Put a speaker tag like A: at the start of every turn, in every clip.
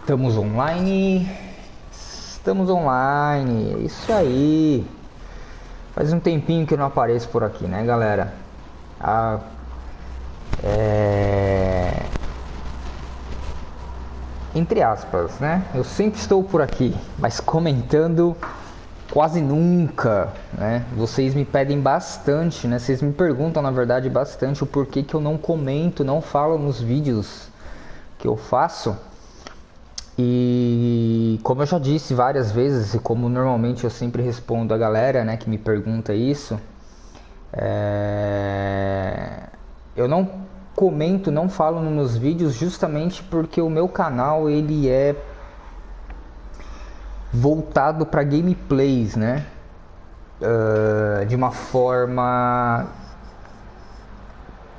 A: Estamos online. Estamos online. É isso aí. Faz um tempinho que eu não apareço por aqui, né, galera? Entre aspas, né? Eu sempre estou por aqui, mas comentando quase nunca, né? Vocês me pedem bastante, né? Vocês me perguntam, na verdade, bastante o porquê que eu não comento, não falo nos vídeos que eu faço. E como eu já disse várias vezes, e como normalmente eu sempre respondo a galera, né, que me pergunta isso, eu não comento, não falo nos meus vídeos justamente porque o meu canal ele é voltado para gameplays, né, de uma forma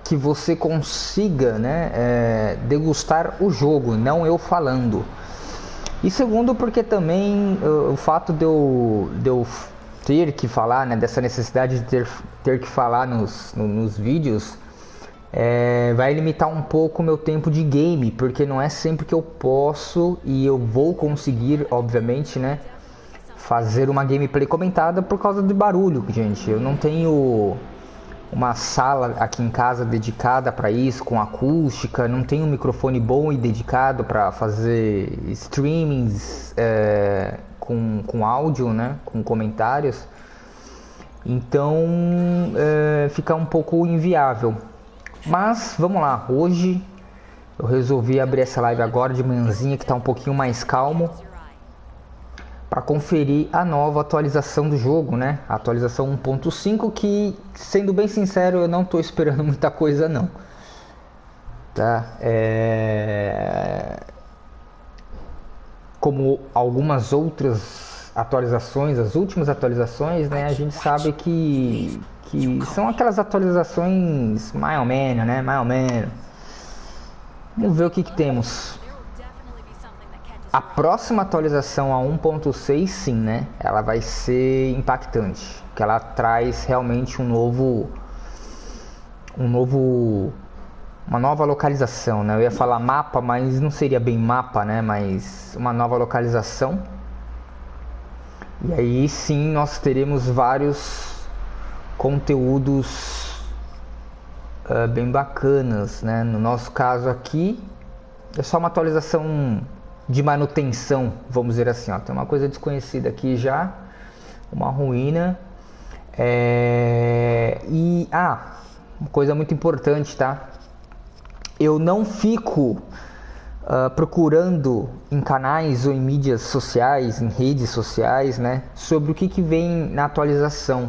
A: que você consiga, né, degustar o jogo, não eu falando. E segundo, porque também o fato de eu ter que falar, né, dessa necessidade de ter que falar nos vídeos, vai limitar um pouco o meu tempo de game, porque não é sempre que eu posso e eu vou conseguir, obviamente, né, fazer uma gameplay comentada por causa do barulho, gente. Eu não tenho uma sala aqui em casa dedicada para isso, com acústica, não tenho um microfone bom e dedicado para fazer streamings com áudio, né, com comentários, então fica um pouco inviável. Mas vamos lá, hoje eu resolvi abrir essa live agora de manhãzinha que está um pouquinho mais calmo, para conferir a nova atualização do jogo, né? A atualização 1.5, que, sendo bem sincero, eu não estou esperando muita coisa não. Tá? Como algumas outras atualizações, as últimas atualizações, né? A gente sabe que são aquelas atualizações mais ou menos, né? Mais ou menos. Vamos ver o que temos. A próxima atualização, a 1.6, sim, né? Ela vai ser impactante, que ela traz realmente uma nova localização, né? Eu ia falar mapa, mas não seria bem mapa, né? Mas uma nova localização. E aí sim nós teremos vários conteúdos bem bacanas, né? No nosso caso aqui é só uma atualização de manutenção, vamos dizer assim, ó. Tem uma coisa desconhecida aqui já, uma ruína, uma coisa muito importante, tá? Eu não fico procurando em canais ou em mídias sociais, em redes sociais, né, sobre o que vem na atualização.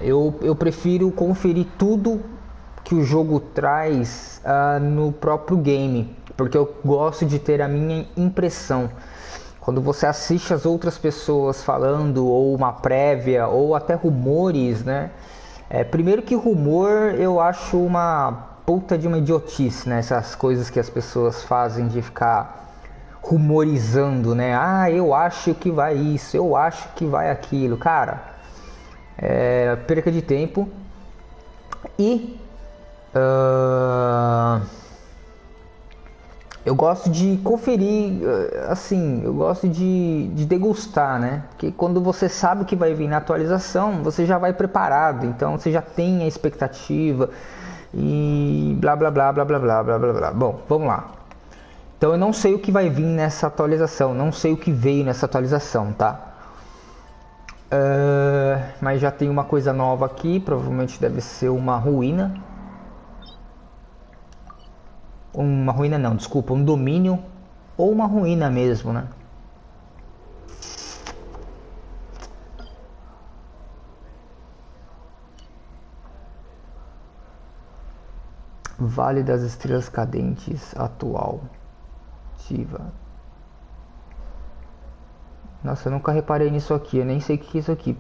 A: Eu prefiro conferir tudo que o jogo traz no próprio game, porque eu gosto de ter a minha impressão. Quando você assiste as outras pessoas falando, ou uma prévia, ou até rumores, né? Primeiro que rumor eu acho uma puta de uma idiotice, né? Essas coisas que as pessoas fazem de ficar rumorizando, né? Ah, eu acho que vai isso, eu acho que vai aquilo. Cara, perca de tempo. E eu gosto de conferir, assim, eu gosto de degustar, né? Porque quando você sabe o que vai vir na atualização, você já vai preparado, então você já tem a expectativa e blá blá blá blá blá blá blá blá blá. Bom, vamos lá. Então eu não sei o que vai vir nessa atualização, não sei o que veio nessa atualização, tá? Mas já tem uma coisa nova aqui, provavelmente deve ser uma ruína. Uma ruína não, desculpa, um domínio ou uma ruína mesmo, né? Vale das Estrelas Cadentes atual. Ativa. Nossa, eu nunca reparei nisso aqui, eu nem sei o que é isso aqui.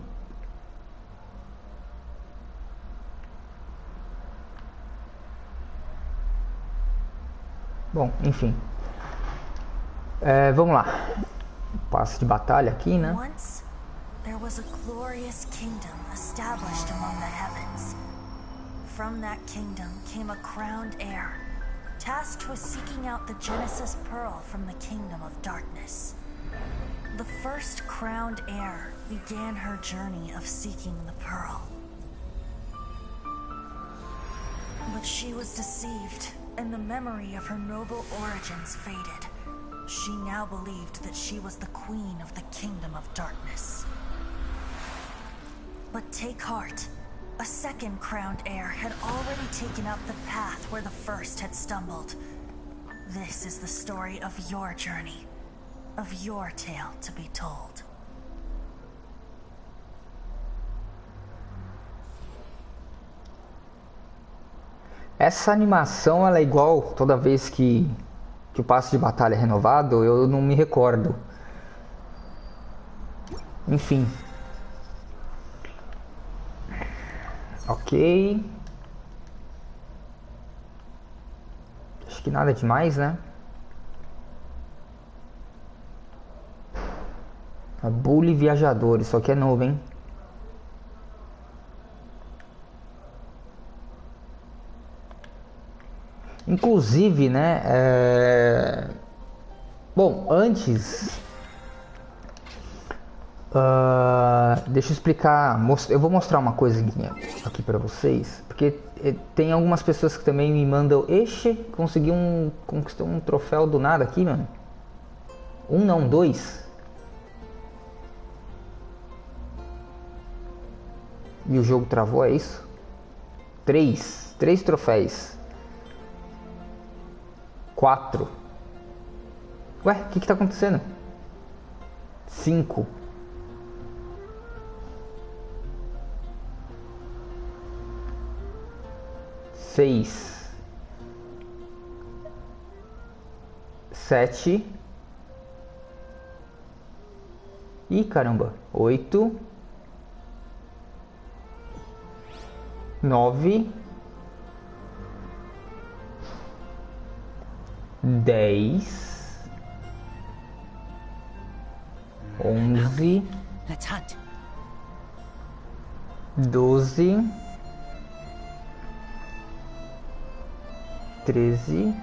A: Bom, enfim. Vamos lá. Passe de batalha aqui, né?
B: Once there was a glorious kingdom established among the heavens. From that kingdom came a crowned heir, tasked with seeking out the Genesis Pearl from the Kingdom of Darkness. The first crowned heir began her journey of seeking the Pearl. But she was deceived, and the memory of her noble origins faded. She now believed that she was the queen of the Kingdom of Darkness. But take heart. A second crowned heir had already taken up the path where the first had stumbled. This is the story of your journey, of your tale to be told.
A: Essa animação ela é igual toda vez que o passe de batalha é renovado, eu não me recordo. Enfim. Ok. Acho que nada demais, né? A Bule Viajadores, só que é novo, hein? Inclusive, né? Bom, antes... deixa eu explicar. Eu vou mostrar uma coisa aqui pra vocês. Porque tem algumas pessoas que também me mandam... conquistou um troféu do nada aqui, mano. Um não, dois. E o jogo travou, é isso? Três troféus. 4. Ué, o que tá acontecendo? 5. 6. 7. Ih, caramba. 8. 9. 10, 11, 12, 13.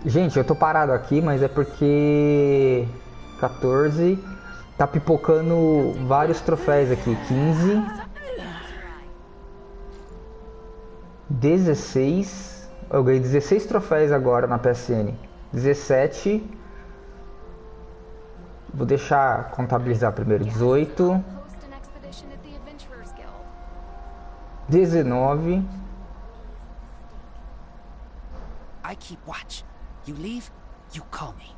A: Gente, eu tô parado aqui, mas é porque 14 tá pipocando vários troféus aqui. 15, 16. Eu ganhei 16 troféus agora na PSN. 17. Vou deixar contabilizar primeiro. 18. 19.
C: I keep watch. You leave, you call me.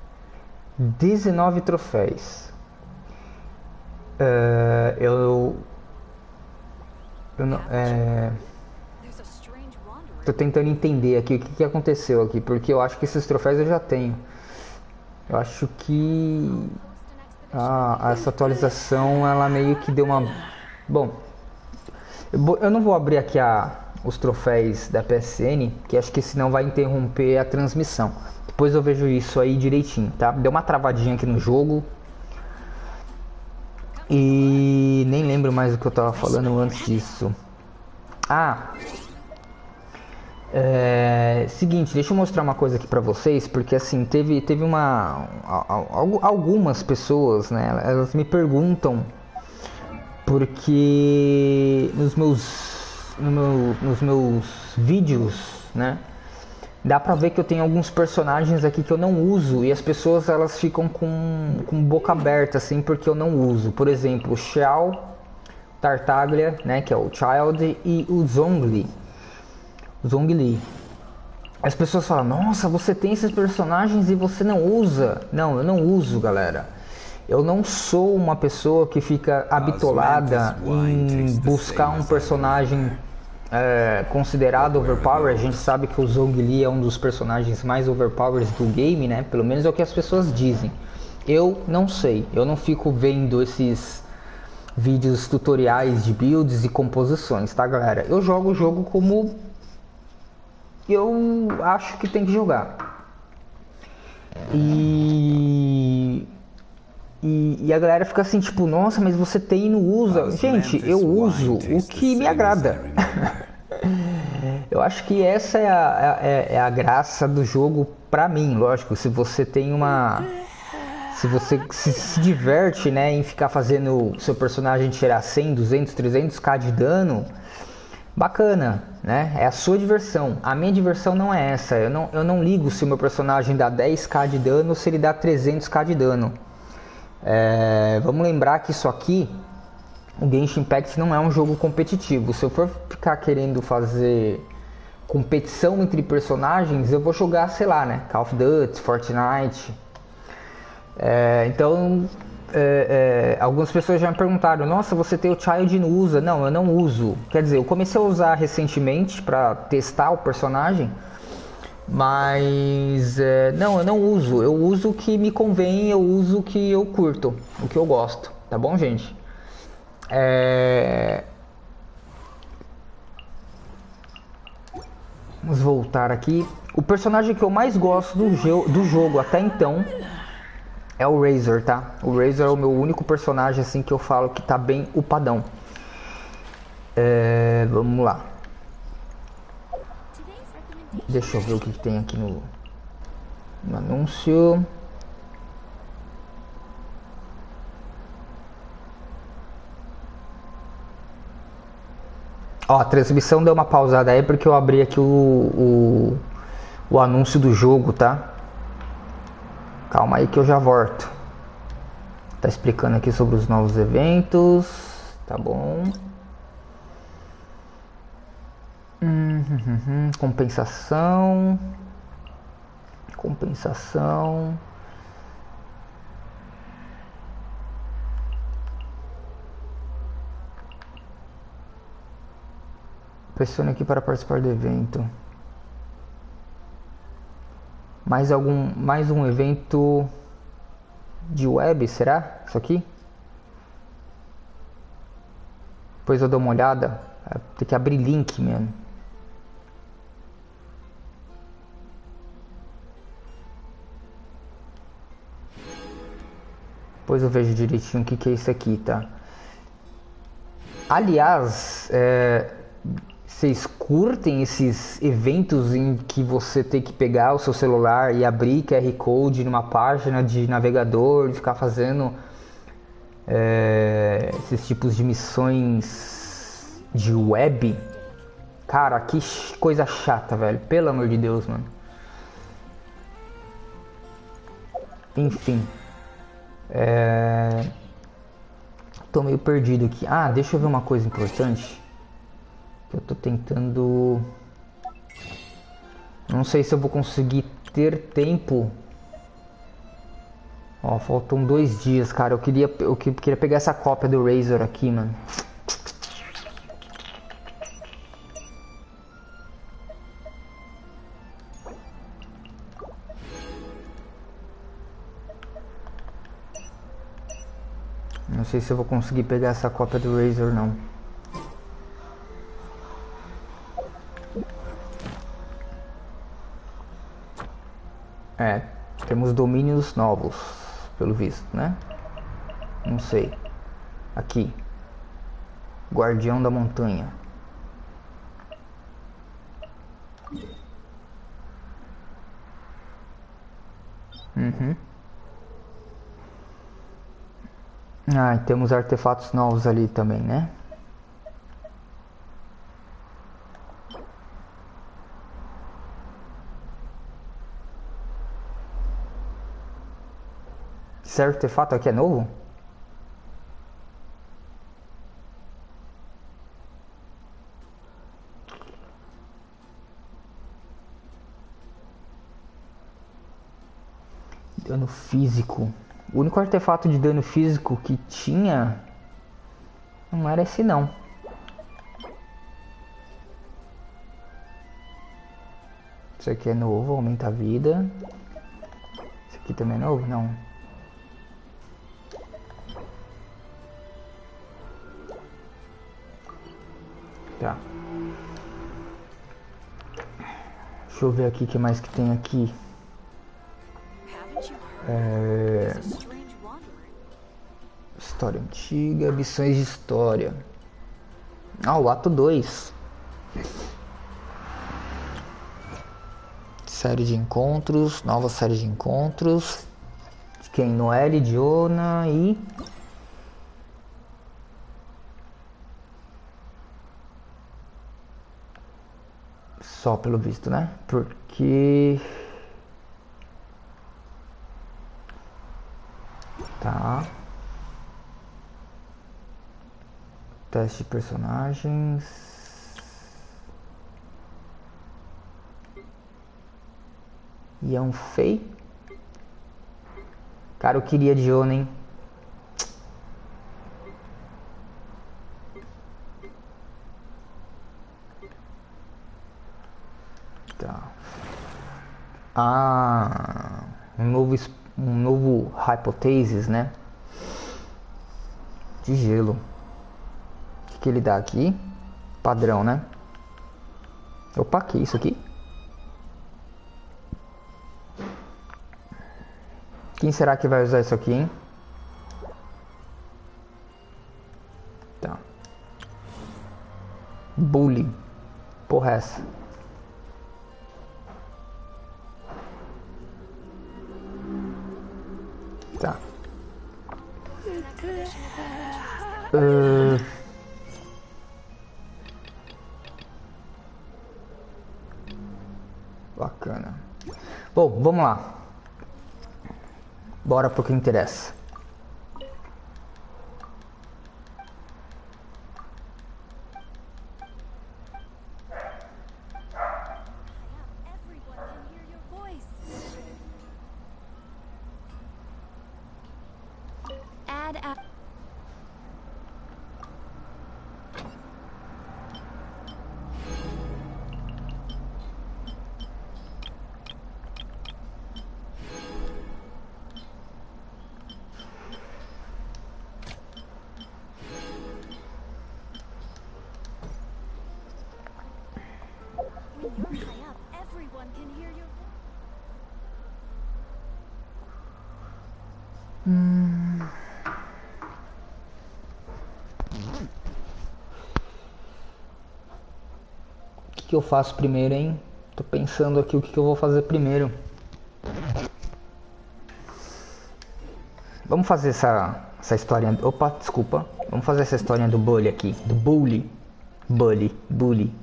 A: 19 troféus. Eu não, tô tentando entender aqui o que aconteceu aqui, porque eu acho que esses troféus eu já tenho. Eu acho que essa atualização ela meio que deu uma... Bom, eu não vou abrir aqui os troféus da PSN, que acho que senão vai interromper a transmissão. Depois eu vejo isso aí direitinho, tá? Deu uma travadinha aqui no jogo. E nem lembro mais o que eu tava falando antes disso. Seguinte, deixa eu mostrar uma coisa aqui pra vocês, porque assim, teve algumas pessoas, né, elas me perguntam, porque nos meus vídeos, né, dá pra ver que eu tenho alguns personagens aqui que eu não uso, e as pessoas elas ficam com boca aberta, assim, porque eu não uso. Por exemplo, o Xiao, Tartaglia, né, que é o Child, e o Zhongli. As pessoas falam, nossa, você tem esses personagens e você não usa. Não, eu não uso, galera. Eu não sou uma pessoa que fica habitolada em buscar um personagem considerado overpower. A gente sabe que o Zhongli é um dos personagens mais overpowers do game, né? Pelo menos é o que as pessoas dizem. Eu não sei, eu não fico vendo esses vídeos tutoriais de builds e composições, tá, galera? Eu jogo o jogo como eu acho que tem que jogar. E a galera fica assim, tipo, nossa, mas você tem e não usa. Gente, eu uso o que me agrada. Eu acho que essa é a graça do jogo pra mim, lógico. Se você tem uma... Se você se diverte, né, em ficar fazendo seu personagem tirar 100, 200, 300k de dano, bacana, né? É a sua diversão. A minha diversão não é essa. Eu não ligo se o meu personagem dá 10k de dano ou se ele dá 300k de dano. Vamos lembrar que isso aqui, o Genshin Impact não é um jogo competitivo. Se eu for ficar querendo fazer competição entre personagens, eu vou jogar, sei lá, né? Call of Duty, Fortnite. Então, algumas pessoas já me perguntaram: nossa, você tem o Child e não usa? Não, eu não uso. Quer dizer, eu comecei a usar recentemente para testar o personagem, mas não, eu não uso. Eu uso o que me convém, eu uso o que eu curto, o que eu gosto, tá bom, gente? Vamos voltar aqui. O personagem que eu mais gosto do jogo até então é o Razor, tá? O Razor é o meu único personagem assim que eu falo que tá bem upadão. Vamos lá. Deixa eu ver o que tem aqui no anúncio. Ó, a transmissão deu uma pausada aí porque eu abri aqui o anúncio do jogo, tá? Calma aí que eu já volto. Tá explicando aqui sobre os novos eventos. Tá bom. Compensação. Compensação. Pressione aqui para participar do evento. Mais um evento de web, será? Isso aqui? Depois eu dou uma olhada. Tem que abrir link mesmo. Depois eu vejo direitinho o que é isso aqui, tá? Aliás, vocês curtem esses eventos em que você tem que pegar o seu celular e abrir QR Code numa página de navegador e ficar fazendo esses tipos de missões de web? Cara, que coisa chata, velho. Pelo amor de Deus, mano. Enfim. Tô meio perdido aqui. Ah, deixa eu ver uma coisa importante. Eu tô tentando... Não sei se eu vou conseguir ter tempo. Ó, faltam 2 dias, cara. Eu queria pegar essa cópia do Razor aqui, mano. Não sei se eu vou conseguir pegar essa cópia do Razor, não. Temos domínios novos, pelo visto, né? Não sei. Aqui. Guardião da Montanha. Ah, e temos artefatos novos ali também, né? Esse artefato aqui é novo? Dano físico. O único artefato de dano físico que tinha não era esse, não. Isso aqui é novo, aumenta a vida. Esse aqui também é novo? Não. Tá. Deixa eu ver aqui o que mais que tem aqui. História antiga, missões de história. Ah, o ato 2. série de encontros, nova série de encontros. De quem? Noelle, Diona e... Só pelo visto, né? Porque... Tá. Teste de personagens. E é um Fei. Cara, eu queria Diona, hein? Tá. Ah, um novo Hypothesis, né? De gelo. O que ele dá aqui? Padrão, né? Opa, que isso aqui? Quem será que vai usar isso aqui, hein? Tá. Bule. Porra, essa. Tá. Bacana. Bom, vamos lá. Bora pro que interessa. O que eu faço primeiro, hein? Tô pensando aqui o que eu vou fazer primeiro. Vamos fazer essa historinha. Opa, desculpa. Vamos fazer essa historinha do Bule aqui. Do Bule. Bule.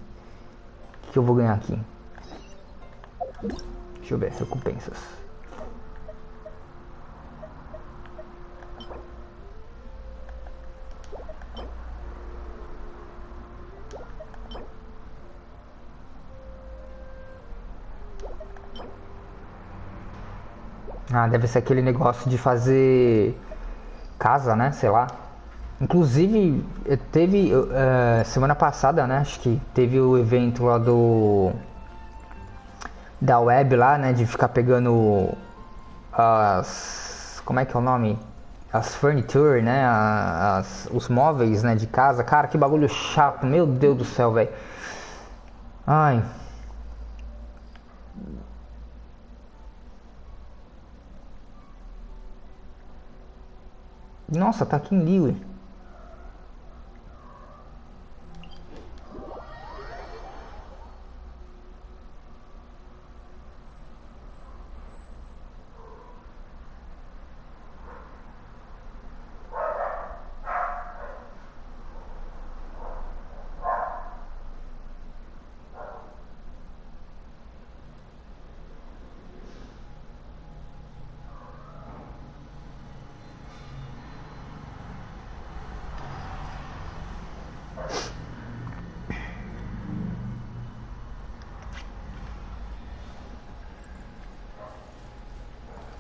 A: O que eu vou ganhar aqui? Deixa eu ver, recompensas. Ah, deve ser aquele negócio de fazer casa, né? Sei lá. Inclusive, teve semana passada, né? Acho que teve o evento lá da web lá, né? De ficar pegando as... Como é que é o nome? As furniture, né? Os móveis, né? De casa. Cara, que bagulho chato. Meu Deus do céu, velho. Ai... Nossa, tá aqui em Lille.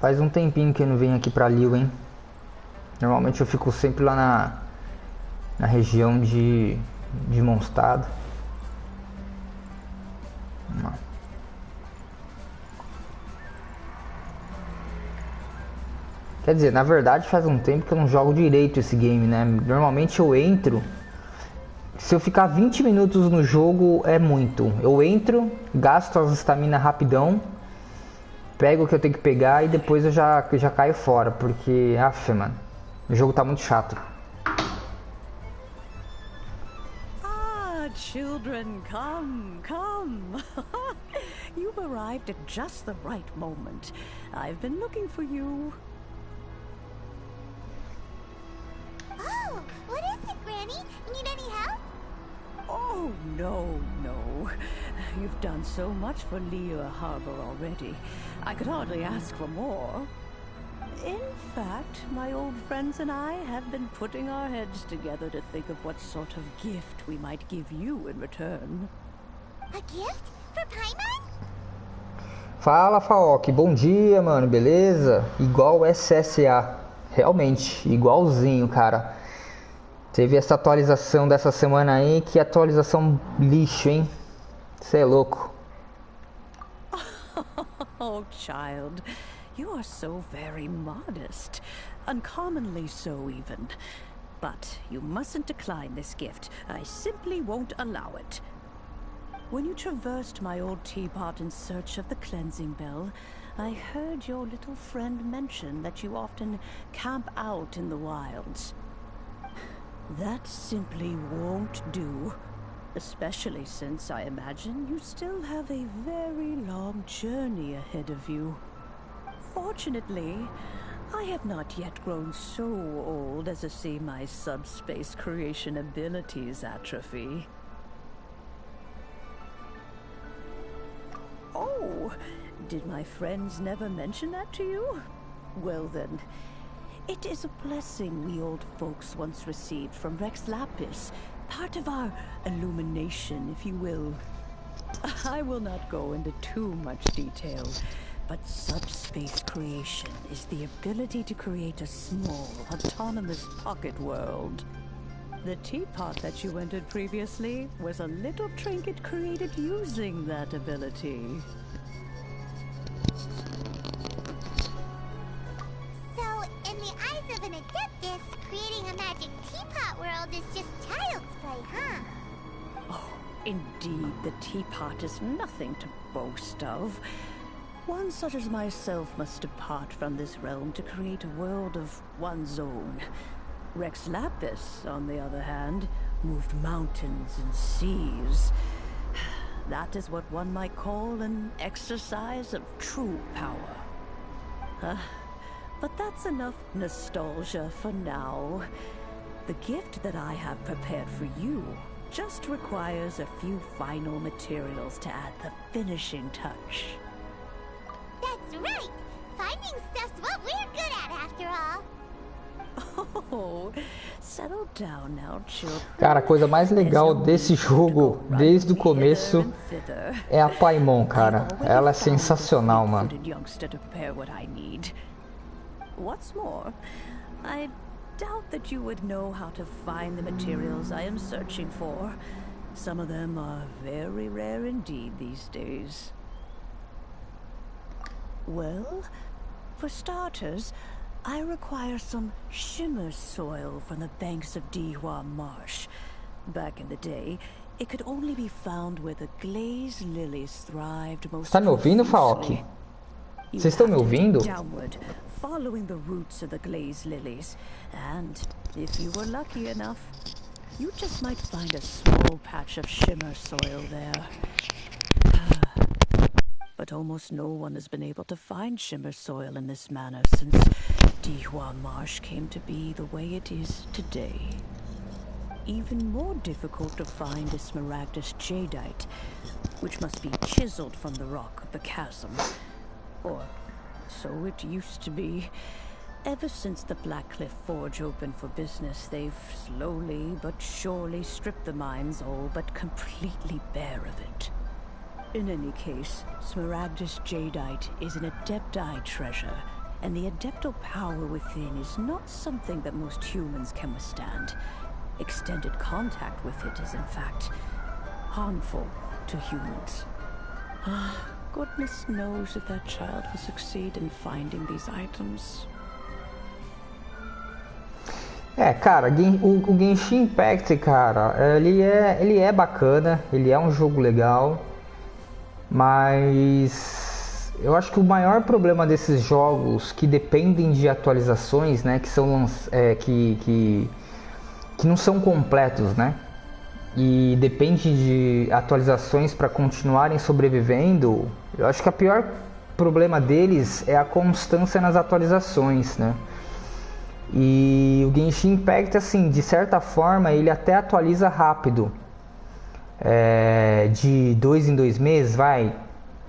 A: Faz um tempinho que eu não venho aqui pra Lille, hein? Normalmente eu fico sempre lá na região de Mondstadt. Quer dizer, na verdade faz um tempo que eu não jogo direito esse game, né? Normalmente eu entro... Se eu ficar 20 minutos no jogo é muito. Eu entro, gasto as estamina rapidão, pego o que eu tenho que pegar e depois eu já caio fora, porque, mano, o jogo tá muito chato.
D: Ah, children, come. You've arrived at just the right moment. I've been looking for you.
E: Oh, what is it, Granny? Need any help?
D: Oh, no. You've done so much for Lea Harbor already. I could hardly ask for more. In fact, my old friends and I have been putting our heads together to think of what sort of gift we might give you in return.
E: A gift? For Paimon?
A: Fala, Faok. Bom dia, mano. Beleza? Igual SSA. Realmente, igualzinho, cara. Teve essa atualização dessa semana aí. Que atualização lixo, hein? Cê é louco.
D: Oh, child. You are so very modest. Uncommonly so, even. But you mustn't decline this gift. I simply won't allow it. When you traversed my old teapot in search of the cleansing bell, I heard your little friend mention that you often camp out in the wilds. That simply won't do. Especially since I imagine you still have a very long journey ahead of you. Fortunately, I have not yet grown so old as to see my subspace creation abilities atrophy. Oh, did my friends never mention that to you? Well then, it is a blessing we old folks once received from Rex Lapis, part of our illumination, if you will. I will not go into too much detail, but subspace creation is the ability to create a small, autonomous pocket world. The teapot that you entered previously was a little trinket created using that ability.
E: So, in the eyes of an Adeptus, creating a magic teapot world is just child's play, huh?
D: Oh, indeed, the teapot is nothing to boast of. One such as myself must depart from this realm to create a world of one's own. Rex Lapis, on the other hand, moved mountains and seas. That is what one might call an exercise of true power. But that's enough nostalgia for now. The gift that I have prepared for you just requires a few final materials to add the finishing touch.
E: That's right! Finding stuff's what we're good at, after all.
D: Oh, settle down now, children.
A: Cara, a coisa mais legal desse jogo, desde o começo, é a Paimon, cara. Ela é sensacional, mano.
D: What's more, I doubt that you would know how to find the materials I am searching for. Some of them are very rare indeed these days. Well, for starters, I require some shimmer soil from the banks of Dihua Marsh. Back in the day, it could only be found where the glazed lilies thrived most.
A: Tá me ouvindo, Faok? Vocês estão me ouvindo?
D: Downward, following the roots of the glazed lilies, and if you were lucky enough, you just might find a small patch of shimmer soil there. But almost no one has been able to find shimmer soil in this manner since Dihua Marsh came to be the way it is today. Even more difficult to find is Smaragdus jadeite, which must be chiseled from the rock of the chasm. Or so it used to be. Ever since the Blackcliff Forge opened for business, they've slowly but surely stripped the mines all but completely bare of it. In any case, Smaragdus jadeite is an Adepti treasure, and the Adeptal power within is not something that most humans can withstand. Extended contact with it is, in fact, harmful to humans. Goodness knows if that child will succeed in finding these items.
A: Cara, o Genshin Impact, cara, ele é bacana, ele é um jogo legal, mas eu acho que o maior problema desses jogos que dependem de atualizações, né, que são que não são completos, né, e depende de atualizações para continuarem sobrevivendo, eu acho que o pior problema deles é a constância nas atualizações, né? E o Genshin Impact, assim, de certa forma, ele até atualiza rápido, de 2 em 2 meses, vai,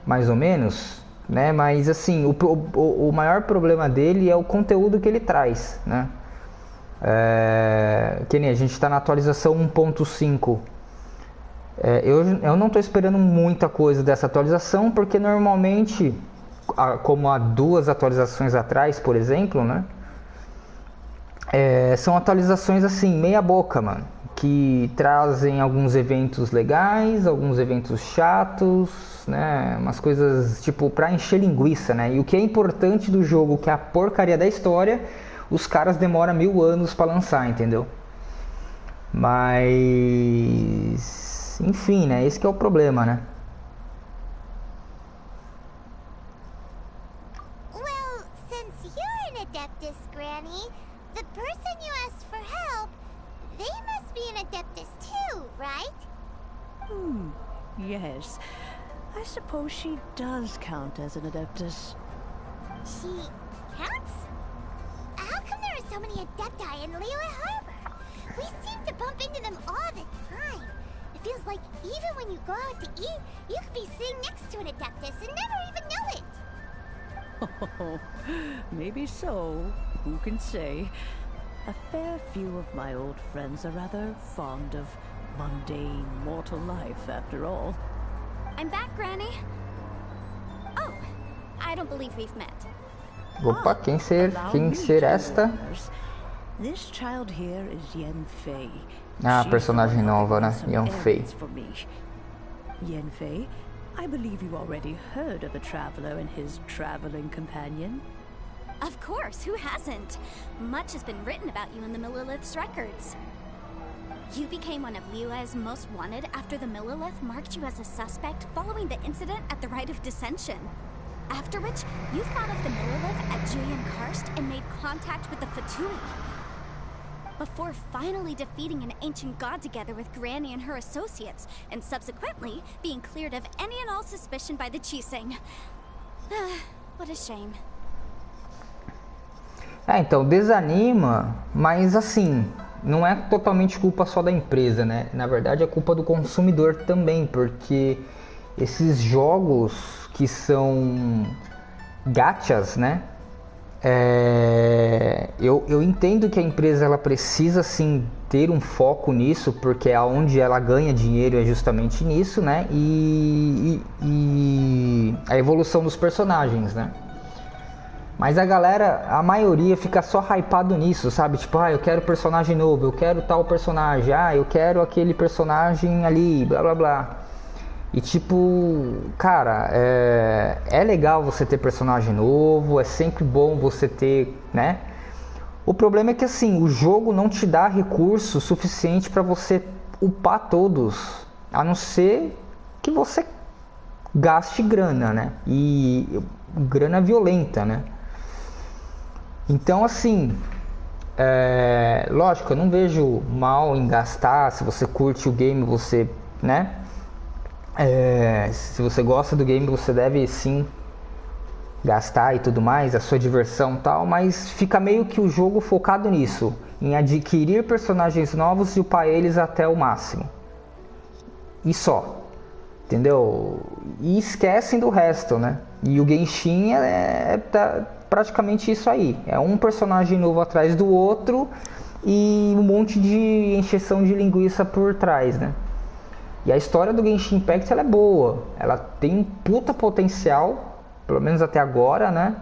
A: mais ou menos, né? Mas assim, o maior problema dele é o conteúdo que ele traz, né? Que nem a gente está na atualização 1.5. Eu não estou esperando muita coisa dessa atualização, porque normalmente, como há 2 atualizações atrás, por exemplo, né? São atualizações assim, meia boca, mano, que trazem alguns eventos legais, alguns eventos chatos, né? Umas coisas tipo pra encher linguiça, né? E o que é importante do jogo, que é a porcaria da história, os caras demoram 1000 anos pra lançar, entendeu? Mas enfim, né? Esse que é o problema, né?
E: Well, since you're an Adeptus, Granny, the person you asked for help, they must be an Adeptus too, right?
D: Yes. I suppose she does count as an Adeptus.
E: She counts? How come there are so many Adepti in Liyue Harbor? We seem to bump into them all the time. It feels like even when you go out to eat, you could be sitting next to an Adeptus and never even know it.
D: Oh, maybe so. Who can say? A fair few of my old friends are rather fond of mundane mortal life, after all.
F: I'm back, Granny. Oh, I don't believe we've met.
A: Opa, quem ser esta?
D: This child here is Yanfei.
A: Personagem nova, né? Yanfei.
D: Yanfei, I believe you already heard of the traveler and his traveling companion.
F: Of course, who hasn't? Much has been written about you in the Millelith's records. You became one of Liyue's most wanted after the Millelith marked you as a suspect following the incident at the Rite of Dissension. After which, you fought off the Millelith at Julian Karst and made contact with the Fatui. Before finally defeating an ancient god together with Granny and her associates, and subsequently being cleared of any and all suspicion by the Chiseng. What a shame.
A: Então, desanima, mas assim, não é totalmente culpa só da empresa, né? Na verdade é culpa do consumidor também, porque esses jogos que são gachas, né? Eu entendo que a empresa ela precisa sim ter um foco nisso, porque é onde ela ganha dinheiro é justamente nisso, né? E a evolução dos personagens, né? Mas a galera, a maioria fica só hypado nisso, sabe? Tipo, eu quero personagem novo, eu quero tal personagem, eu quero aquele personagem ali, blá blá blá. E tipo, cara, é legal você ter personagem novo, é sempre bom você ter, né? O problema é que assim, o jogo não te dá recurso suficiente para você upar todos, a não ser que você gaste grana, né? E grana violenta, né? Então assim, lógico, eu não vejo mal em gastar, se você curte o game, você, né? Se você gosta do game, você deve sim gastar e tudo mais, a sua diversão e tal, mas fica meio que o jogo focado nisso, em adquirir personagens novos e upar eles até o máximo. E só, entendeu? E esquecem do resto, né? E o Genshin praticamente isso aí, é um personagem novo atrás do outro e um monte de encheção de linguiça por trás, né? E a história do Genshin Impact ela é boa, ela tem um puta potencial, pelo menos até agora, né?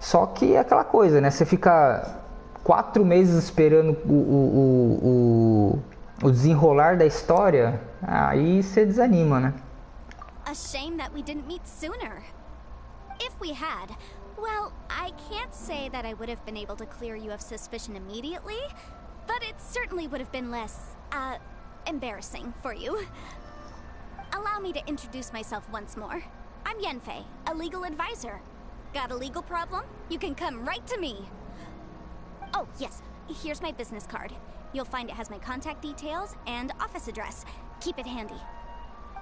A: Só que é aquela coisa, né? Você fica 4 meses esperando o desenrolar da história, aí você desanima, né?
F: A shame that we didn't meet sooner. If we had, well, I can't say that I would have been able to clear you of suspicion immediately, but it certainly would have been less, embarrassing for you. Allow me to introduce myself once more. I'm Yanfei, a legal advisor. Got a legal problem? You can come right to me. Oh, yes, here's my business card. You'll find it has my contact details and office address. Keep it handy.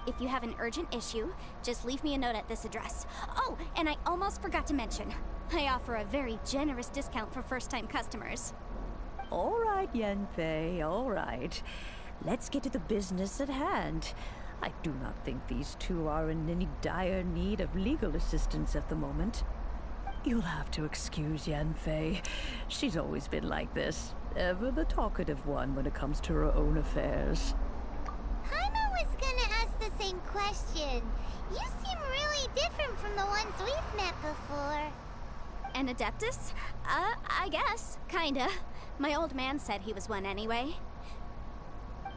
F: If you have an urgent issue, just leave me a note at this address. Oh, and I almost forgot to mention, I offer a very generous discount for first-time customers.
D: All right, Yanfei, all right. Let's get to the business at hand. I do not think these two are in any dire need of legal assistance at the moment. You'll have to excuse Yanfei. She's always been like this. Ever the talkative one when it comes to her own affairs.
E: Paimon was gonna ask the same question. You seem really different from the ones we've met before.
F: An Adeptus? I guess. Kinda. My old man said he was one anyway.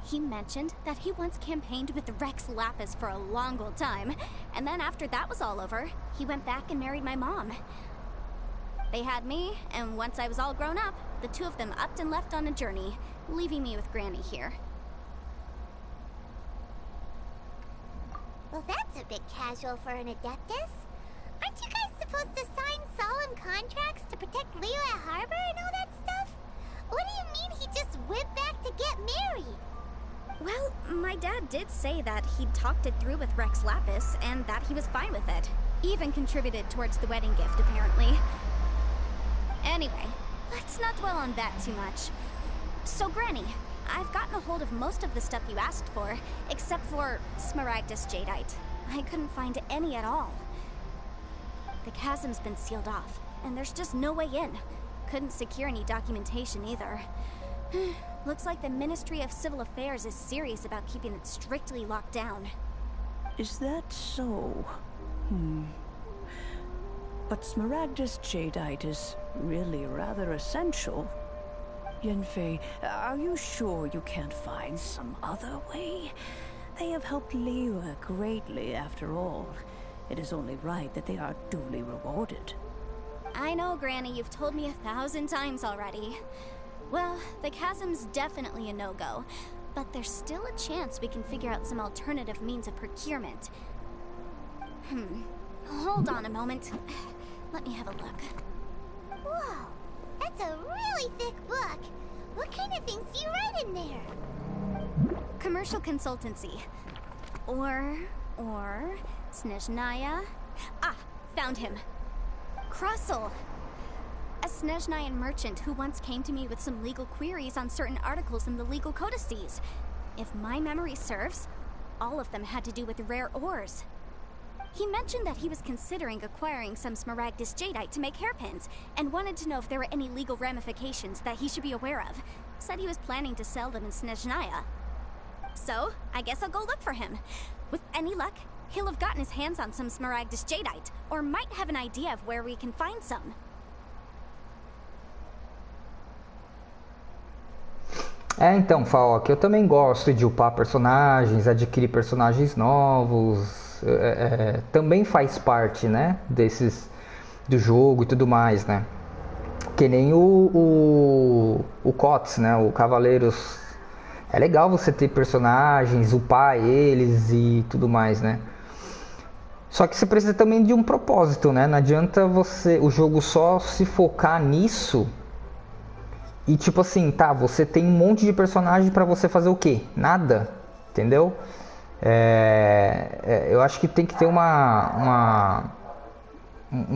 F: He mentioned that he once campaigned with Rex Lapis for a long old time, and then after that was all over, he went back and married my mom. They had me, and once I was all grown up, the two of them upped and left on a journey, leaving me with Granny here.
E: Well, that's a bit casual for an Adeptus. Aren't you guys supposed to sign solemn contracts to protect Liyue Harbor and all that stuff? What do you mean he just went back to get married?
F: Well, my dad did say that he'd talked it through with Rex Lapis, and that he was fine with it. Even contributed towards the wedding gift, apparently. Anyway, let's not dwell on that too much. So, Granny, I've gotten a hold of most of the stuff you asked for, except for Smaragdus Jadeite. I couldn't find any at all. The chasm's been sealed off, and there's just no way in. Couldn't secure any documentation either. Looks like the Ministry of Civil Affairs is serious about keeping it strictly locked down.
D: Is that so? But Smaragdus Jadeite is really rather essential. Yanfei, are you sure you can't find some other way? They have helped Liyue greatly after all. It is only right that they are duly rewarded.
F: I know, Granny, you've told me 1,000 times already. Well, the chasm's definitely a no-go, but there's still a chance we can figure out some alternative means of procurement. Hold on a moment. Let me have a look.
E: Whoa, that's a really thick book. What kind of things do you write in there?
F: Commercial consultancy. Or Snezhnaya. Ah, found him. Crossel. A Snezhnayan merchant who once came to me with some legal queries on certain articles in the legal codices. If my memory serves, all of them had to do with rare ores. He mentioned that he was considering acquiring some Smaragdus Jadeite to make hairpins, and wanted to know if there were any legal ramifications that he should be aware of. Said he was planning to sell them in Snezhnaya. So, I guess I'll go look for him. With any luck, he'll have gotten his hands on some Smaragdus Jadeite, or might have an idea of where we can find some.
A: Então, Fal, que eu também gosto de upar personagens, adquirir personagens novos, também faz parte, né, do jogo e tudo mais, né? Que nem o COTS, né, o Cavaleiros. É legal você ter personagens, upar eles e tudo mais, né? Só que você precisa também de um propósito, né? Não adianta o jogo só se focar nisso. E tipo assim, tá, você tem um monte de personagem pra você fazer o quê? Nada, entendeu? Eu acho que tem que ter um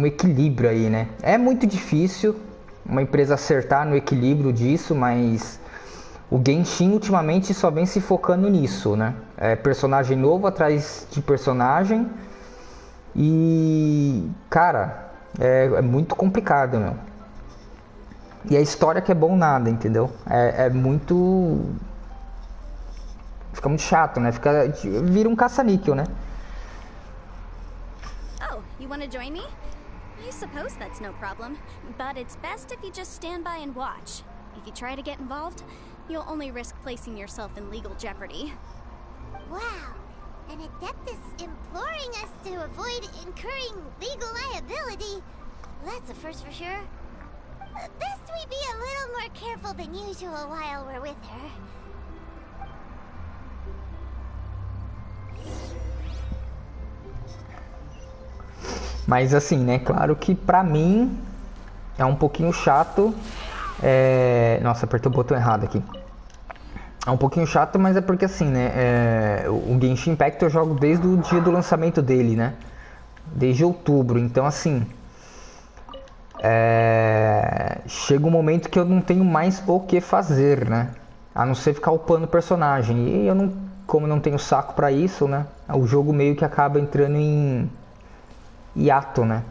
A: equilíbrio aí, né? É muito difícil uma empresa acertar no equilíbrio disso, mas o Genshin ultimamente só vem se focando nisso, né? Personagem novo atrás de personagem e, cara, é muito complicado, meu. E a história que é bom nada, entendeu? Muito... Fica muito chato, né? Vira um caça-níquel, né?
F: Oh, you wanna join me? I suppose that's no problem, but it's best if you just stand by and watch. If you try to get involved, you'll only risk placing yourself in legal jeopardy.
E: Wow, an Adeptus imploring us to avoid incurring legal liability. That's a first for sure. Best we be a little more careful than usual while we're with her.
A: Mas assim, né, claro que pra mim é um pouquinho chato. Nossa, apertei o botão errado aqui. É um pouquinho chato, mas é porque assim, né? O Genshin Impact eu jogo desde o dia do lançamento dele, né? Desde outubro. Então, assim, chega um momento que eu não tenho mais o que fazer, né? A não ser ficar upando o personagem. E eu não, como eu não tenho saco pra isso, né? O jogo meio que acaba entrando em hiato, né?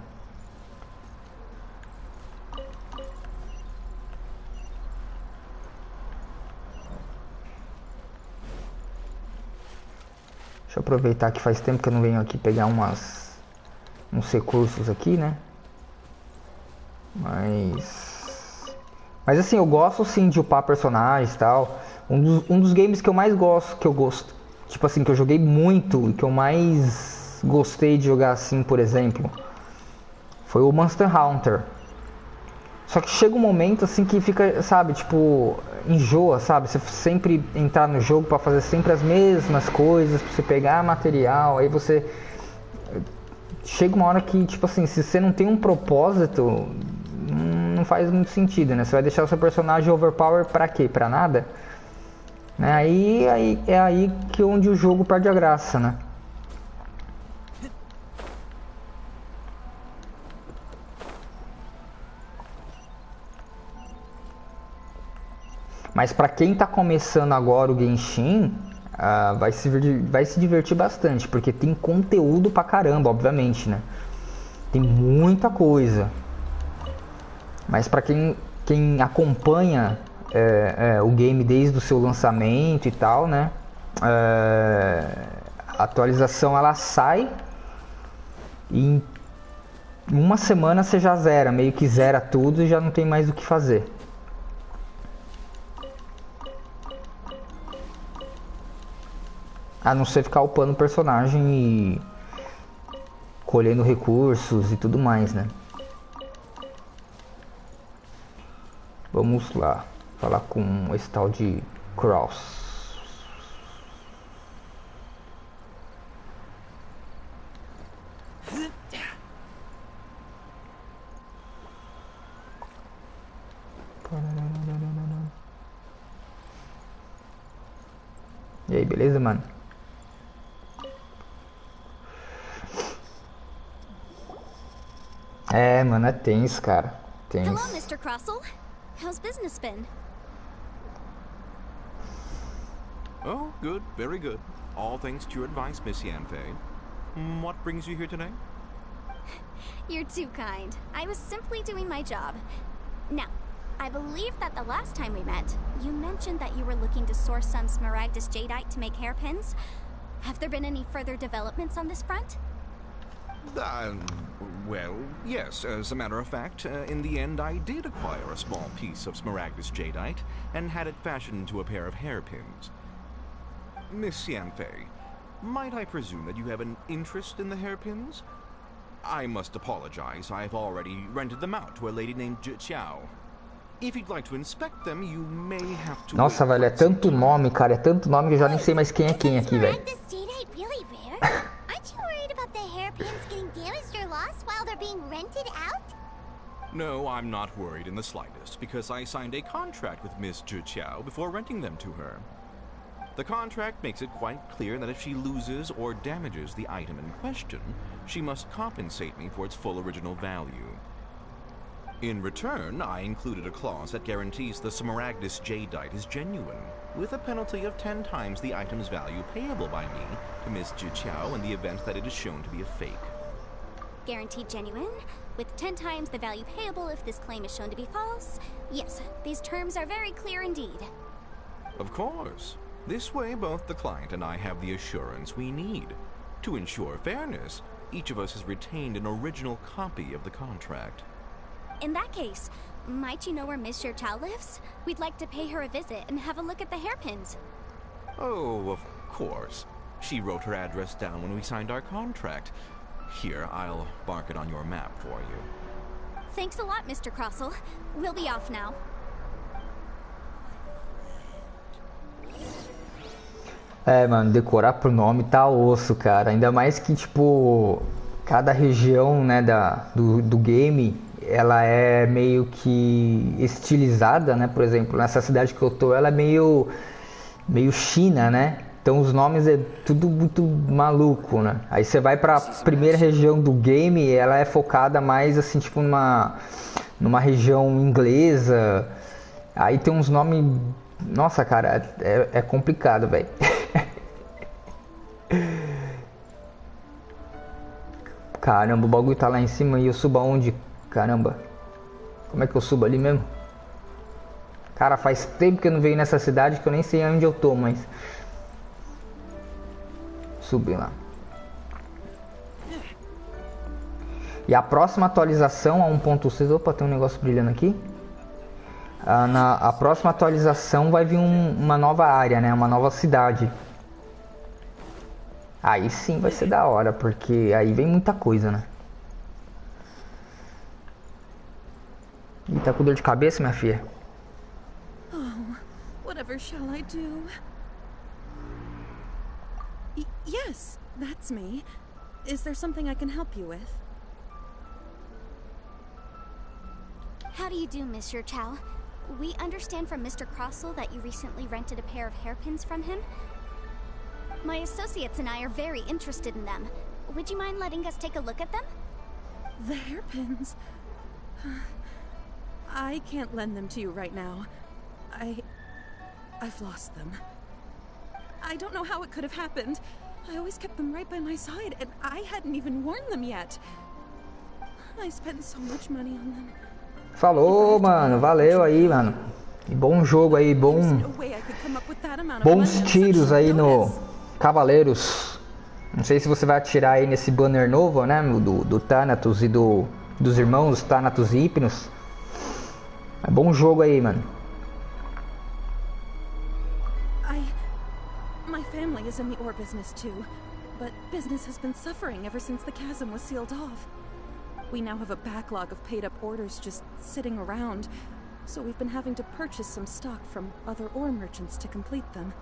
A: Deixa eu aproveitar que faz tempo que eu não venho aqui pegar uns recursos aqui, né? Mas assim, eu gosto sim de upar personagens e tal. Um dos games que eu mais gosto, tipo assim, que eu joguei muito e que eu mais gostei de jogar assim, por exemplo, foi o Monster Hunter. Só que chega um momento assim que fica, sabe, tipo, enjoa, sabe? Você sempre entrar no jogo pra fazer sempre as mesmas coisas, pra você pegar material, aí você chega uma hora que, tipo assim, se você não tem um propósito, não faz muito sentido, né? Você vai deixar o seu personagem overpower pra quê? Pra nada? Né? Aí é aí que onde o jogo perde a graça, né? Mas pra quem tá começando agora o Genshin, vai se divertir bastante, porque tem conteúdo pra caramba, obviamente, né? Tem muita coisa. Mas pra quem acompanha o game desde o seu lançamento e tal, né? A atualização ela sai e em uma semana você já zera, meio que zera tudo e já não tem mais o que fazer. A não ser ficar upando o personagem e colhendo recursos e tudo mais, né? Vamos lá, falar com esse tal de Cross. E aí, beleza, mano? Mano, é tenso, cara. Tenso.
F: Hello, Mr. Crossell. How's business been?
G: Oh, good, very good. All thanks to your advice, Miss Yanfei. What brings you here today?
F: You're too kind. I was simply doing my job. Now, I believe that the last time we met, you mentioned that you were looking to source some Smaragdus Jadeite to make hairpins. Have there been any further developments on this front?
G: Well, yes. As a matter of fact, in the end, I did acquire a small piece of Smaragdus Jadeite and had it fashioned into a pair of hairpins. Miss Yanfei, might I presume that you have an interest in the hairpins? I must apologize. I've already rented them out to a lady named Xiao. If you'd like to inspect them, you may have to.
A: Nossa, velho, é tanto nome, cara, é tanto nome que eu já nem sei mais quem é quem aqui, velho.
E: Is Jadeite really rare? Aren't you worried about the hairpins getting damaged or lost while they're being rented out?
G: No, I'm not worried in the slightest, because I signed a contract with Miss Xiao before renting them to her. The contract makes it quite clear that if she loses or damages the item in question, she must compensate me for its full original value. In return, I included a clause that guarantees the Smaragdus Jadeite is genuine, with a penalty of 10 times the item's value payable by me to Miss Xiao in the event that it is shown to be a fake.
F: Guaranteed genuine, with 10 times the value payable if this claim is shown to be false? Yes, these terms are very clear indeed.
G: Of course. This way, both the client and I have the assurance we need. To ensure fairness, each of us has retained an original copy of the contract.
F: In that case, might you know where Miss Xiao lives? We'd like to pay her a visit and have a look at the hairpins.
G: Oh, of course. She wrote her address down when we signed our contract. Here, I'll mark it on your map for you.
F: Thanks a lot, Mr. Crossell. We'll be off now.
A: Mano, decorar pro nome tá osso, cara. Ainda mais que, tipo, cada região, né, do game, ela é meio que estilizada, né? Por exemplo, nessa cidade que eu tô, ela é meio meio China, né? Então os nomes é tudo muito maluco, né? Aí você vai pra primeira região do game, ela é focada mais assim, tipo numa região inglesa. Aí tem uns nomes... Nossa, cara, é complicado, velho. Caramba, o bagulho tá lá em cima e eu subo aonde? Caramba. Como é que eu subo ali mesmo? Cara, faz tempo que eu não venho nessa cidade que eu nem sei onde eu tô, mas... Subir lá. E a próxima atualização, a 1.6... Opa, tem um negócio brilhando aqui. A próxima atualização vai vir uma nova área, né? Uma nova cidade. Aí sim vai ser da hora, porque aí vem muita coisa, né? E tá com dor de cabeça, minha filha?
H: Oh, whatever shall I do? Yes, that's me. Is there something I can help you with?
F: How do you do, Monsieur Chow? We understand from Mr. Crossell that you recently rented a pair of hairpins from him. My associates and I are very interested in them. Would you mind letting us take a look at them?
H: The hairpins? I can't lend them to you right now. I've lost them. I don't know how it could have happened. I always kept them right by my side, and I hadn't even worn them yet. I spent so much money on them.
A: Falou, mano. Valeu aí, mano. E bom jogo aí, bons tiros aí no Cavaleiros. Não sei se você vai atirar aí nesse banner novo, né? Do Thanatos e dos irmãos Thanatos e Hypnos. É bom jogo aí, mano.
H: My family is in the ore business too, but business has been suffering ever since the chasm was sealed off. We now have a backlog of paid-up orders just sitting around, so we've been having to purchase some stock from other ore merchants to complete them.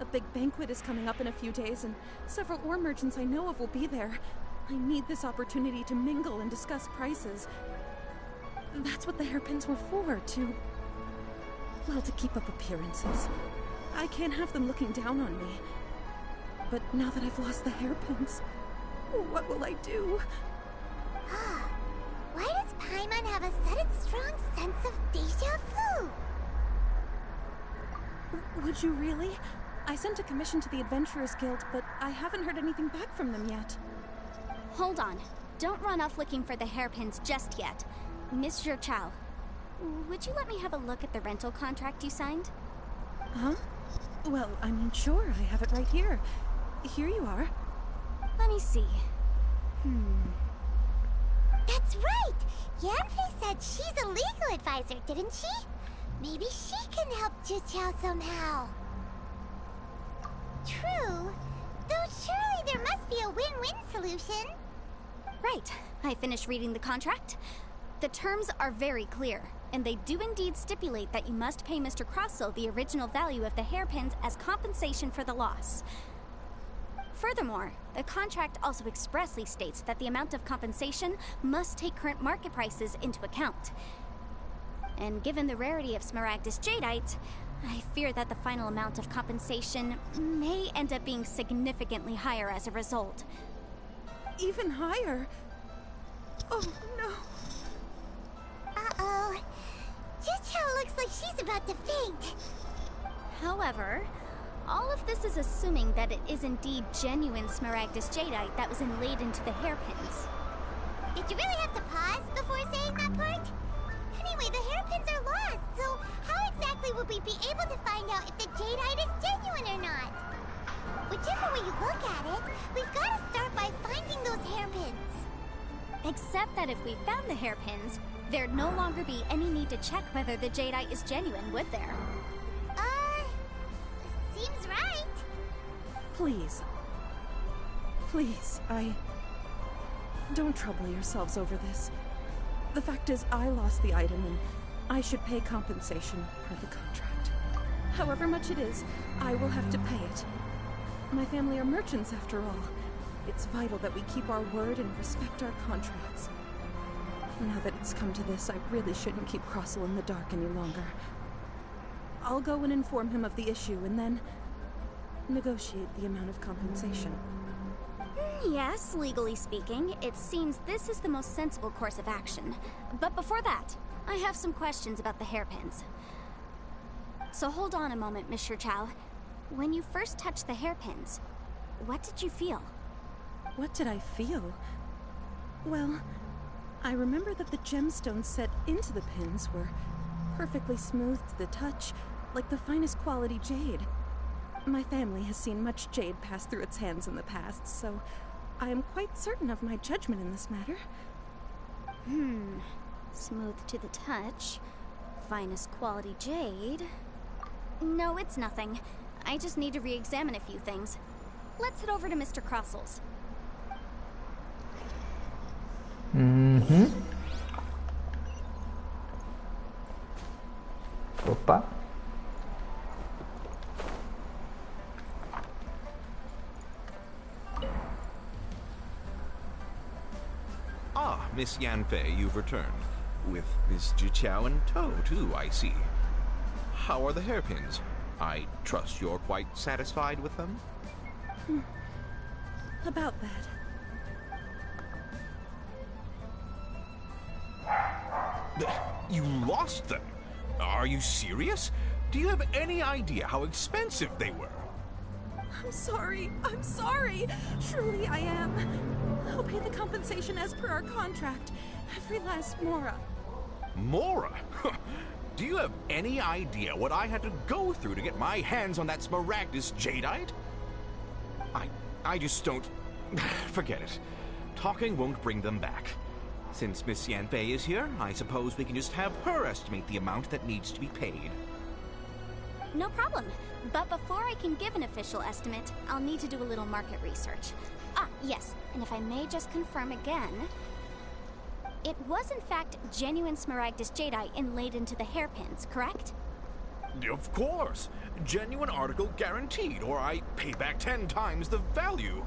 H: A big banquet is coming up in a few days, and several ore merchants I know of will be there. I need this opportunity to mingle and discuss prices. That's what the hairpins were for, to keep up appearances. I can't have them looking down on me. But now that I've lost the hairpins, what will I do?
E: Why does Paimon have a sudden strong sense of déjà vu?
H: Would you really? I sent a commission to the Adventurers Guild, but I haven't heard anything back from them yet.
F: Hold on. Don't run off looking for the hairpins just yet. Mr. Chow, would you let me have a look at the rental contract you signed?
H: Huh? Well, I mean, sure, I have it right here. Here you are.
F: Let me see.
E: That's right! Yanfei said she's a legal advisor, didn't she? Maybe she can help Juqiao somehow. True. Though surely there must be a win-win solution.
F: Right. I finished reading the contract. The terms are very clear, and they do indeed stipulate that you must pay Mr. Crossell the original value of the hairpins as compensation for the loss. Furthermore, the contract also expressly states that the amount of compensation must take current market prices into account. And given the rarity of Smaragdus Jadeite, I fear that the final amount of compensation may end up being significantly higher as a result.
H: Even higher? Oh, no.
E: Uh-oh. Juqiao looks like she's about to faint.
F: However, all of this is assuming that it is indeed genuine Smaragdus Jadeite that was inlaid into the hairpins.
E: Did you really have to pause before saying that part? Anyway, the hairpins are lost, so how exactly would we be able to find out if the jadeite is genuine or not? Whichever way you look at it, we've got to start by finding those hairpins.
F: Except that if we found the hairpins, there'd no longer be any need to check whether the jadeite is genuine, would there?
E: Seems right.
H: Please. Please, don't trouble yourselves over this. The fact is, I lost the item and I should pay compensation per the contract. However much it is, I will have to pay it. My family are merchants after all. It's vital that we keep our word and respect our contracts. Now that it's come to this, I really shouldn't keep Crossell in the dark any longer. I'll go and inform him of the issue and then negotiate the amount of compensation.
F: Yes, legally speaking, it seems this is the most sensible course of action. But before that, I have some questions about the hairpins. So hold on a moment, Mr. Chow. When you first touched the hairpins, what did you feel?
H: What did I feel? Well, I remember that the gemstones set into the pins were perfectly smooth to the touch, like the finest quality jade. My family has seen much jade pass through its hands in the past, so I am quite certain of my judgment in this matter.
F: Smooth to the touch. Finest quality jade. No, it's nothing. I just need to re-examine a few things. Let's head over to Mr. Crossel's.
A: Opa.
G: Ah, Miss Yanfei, you've returned. With Miss Jiqiao in tow, too, I see. How are the hairpins? I trust you're quite satisfied with them?
H: About that.
G: You lost them? Are you serious? Do you have any idea how expensive they were?
H: I'm sorry. I'm sorry. Truly I am. I'll pay the compensation as per our contract. Every last mora.
G: Mora? Do you have any idea what I had to go through to get my hands on that smaragdus jadeite? I just don't... Forget it. Talking won't bring them back. Since Miss Yanfei is here, I suppose we can just have her estimate the amount that needs to be paid.
F: No problem. But before I can give an official estimate, I'll need to do a little market research. Ah, yes, and if I may just confirm again, it was in fact genuine smaragdus jadeite inlaid into the hairpins, correct?
G: Of course. Genuine article guaranteed, or I pay back 10 times the value.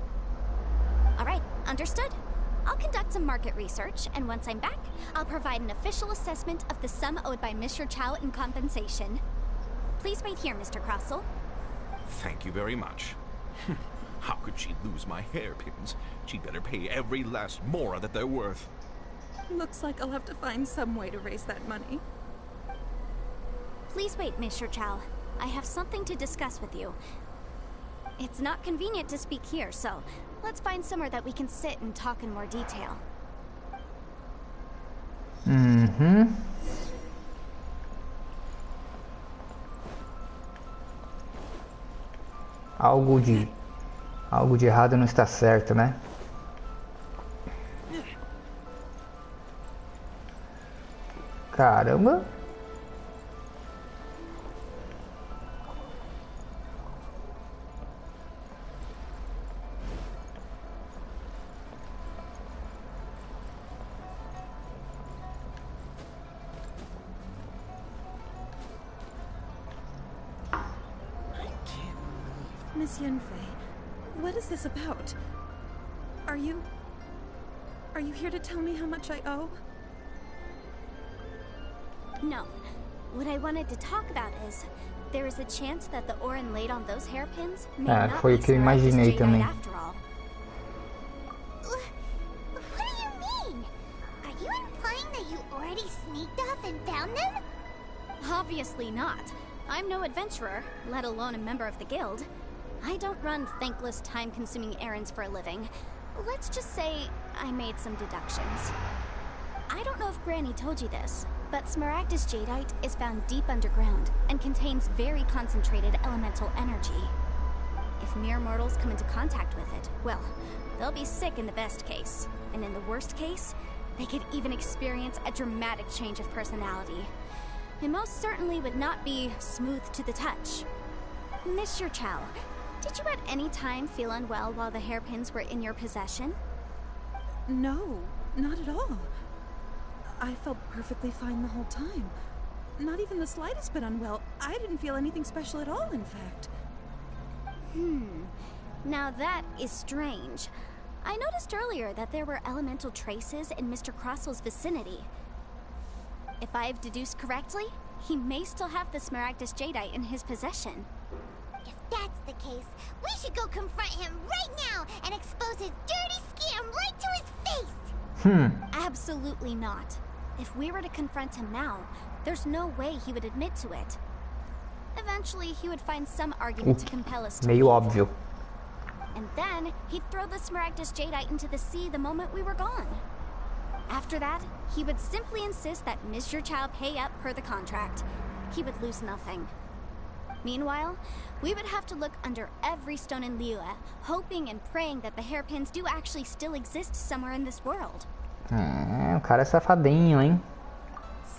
F: All right, understood. I'll conduct some market research, and once I'm back, I'll provide an official assessment of the sum owed by Mr. Chow in compensation. Please wait here, Mr. Crossell.
G: Thank you very much. How could she lose my hairpins? She'd better pay every last mora that they're worth.
H: Looks like I'll have to find some way to raise that money.
F: Please wait, Mr. Chow. I have something to discuss with you. It's not convenient to speak here, so let's find somewhere that we can sit and talk in more detail.
A: Algo de errado não está certo, né? Caramba.
H: Miss Yanfei, what is this about? Are you here to tell me how much I owe?
F: No. What I wanted to talk about is, there is a chance that the ore inlaid on those hairpins may not
A: foi o
F: be
A: que eu imaginei
F: smaragdus
A: também.
F: jadeite after all.
E: What do you mean? Are you implying that you already sneaked off and found them?
F: Obviously not. I'm no adventurer, let alone a member of the guild. I don't run thankless, time-consuming errands for a living. Let's just say I made some deductions. I don't know if Granny told you this, but smaragdus jadeite is found deep underground and contains very concentrated elemental energy. If mere mortals come into contact with it, well, they'll be sick in the best case. And in the worst case, they could even experience a dramatic change of personality. It most certainly would not be smooth to the touch. Mr. Chow, did you at any time feel unwell while the hairpins were in your possession?
H: No, not at all. I felt perfectly fine the whole time. Not even the slightest bit unwell. I didn't feel anything special at all, in fact.
F: Now that is strange. I noticed earlier that there were elemental traces in Mr. Crossel's vicinity. If I've deduced correctly, he may still have the Smaragdus Jadeite in his possession.
E: If that's the case, we should go confront him right now and expose his dirty scam right to his face!
F: Absolutely not. If we were to confront him now, there's no way he would admit to it. Eventually, he would find some argument to compel us to
A: Meio
F: leave.
A: óbvio.
F: And then, he'd throw the Smaragdus Jadeite into the sea the moment we were gone. After that, he would simply insist that Mr. Chow pay up per the contract. He would lose nothing. Meanwhile, we would have to look under every stone in Liyue, hoping and praying that the hairpins do actually still exist somewhere in this world.
A: O cara é safadinho, hein?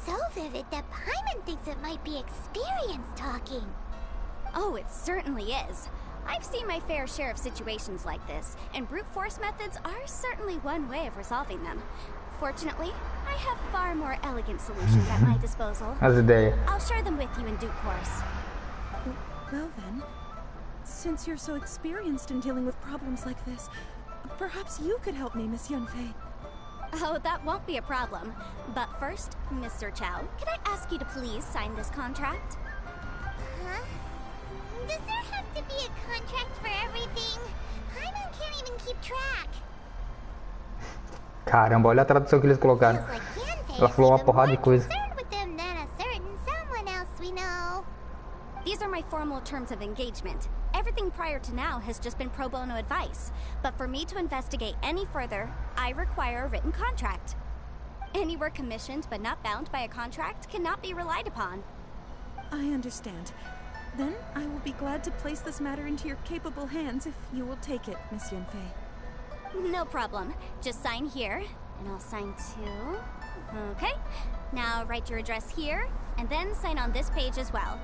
E: So vivid that Paimon thinks it might be experience talking.
F: Oh, it certainly is. I've seen my fair share of situations like this, and brute force methods are certainly one way of resolving them. Fortunately, I have far more elegant solutions at my disposal.
A: As ideias.
F: I'll share them with you in due course.
H: Well then, since you're so experienced in dealing with problems like this, perhaps you could help me, Miss Yunfei.
F: Oh, that won't be a problem. But first, Mr. Chow, could I ask you to please sign this contract?
E: Huh? Does there have to be a contract for everything? Paimon can't even keep track.
A: Caramba, olha a tradução que eles colocaram.
E: Feels like Yunfei
A: Ela
E: is
A: falou uma
E: even
A: porrada de
E: more
A: coisa.
E: concerned with them than a certain someone else we know.
F: These are my formal terms of engagement. Everything prior to now has just been pro bono advice. But for me to investigate any further, I require a written contract. Any work commissioned but not bound by a contract cannot be relied upon.
H: I understand. Then I will be glad to place this matter into your capable hands if you will take it, Miss Yunfei.
F: No problem. Just sign here, and I'll sign too. Okay. Now write your address here, and then sign on this page as well.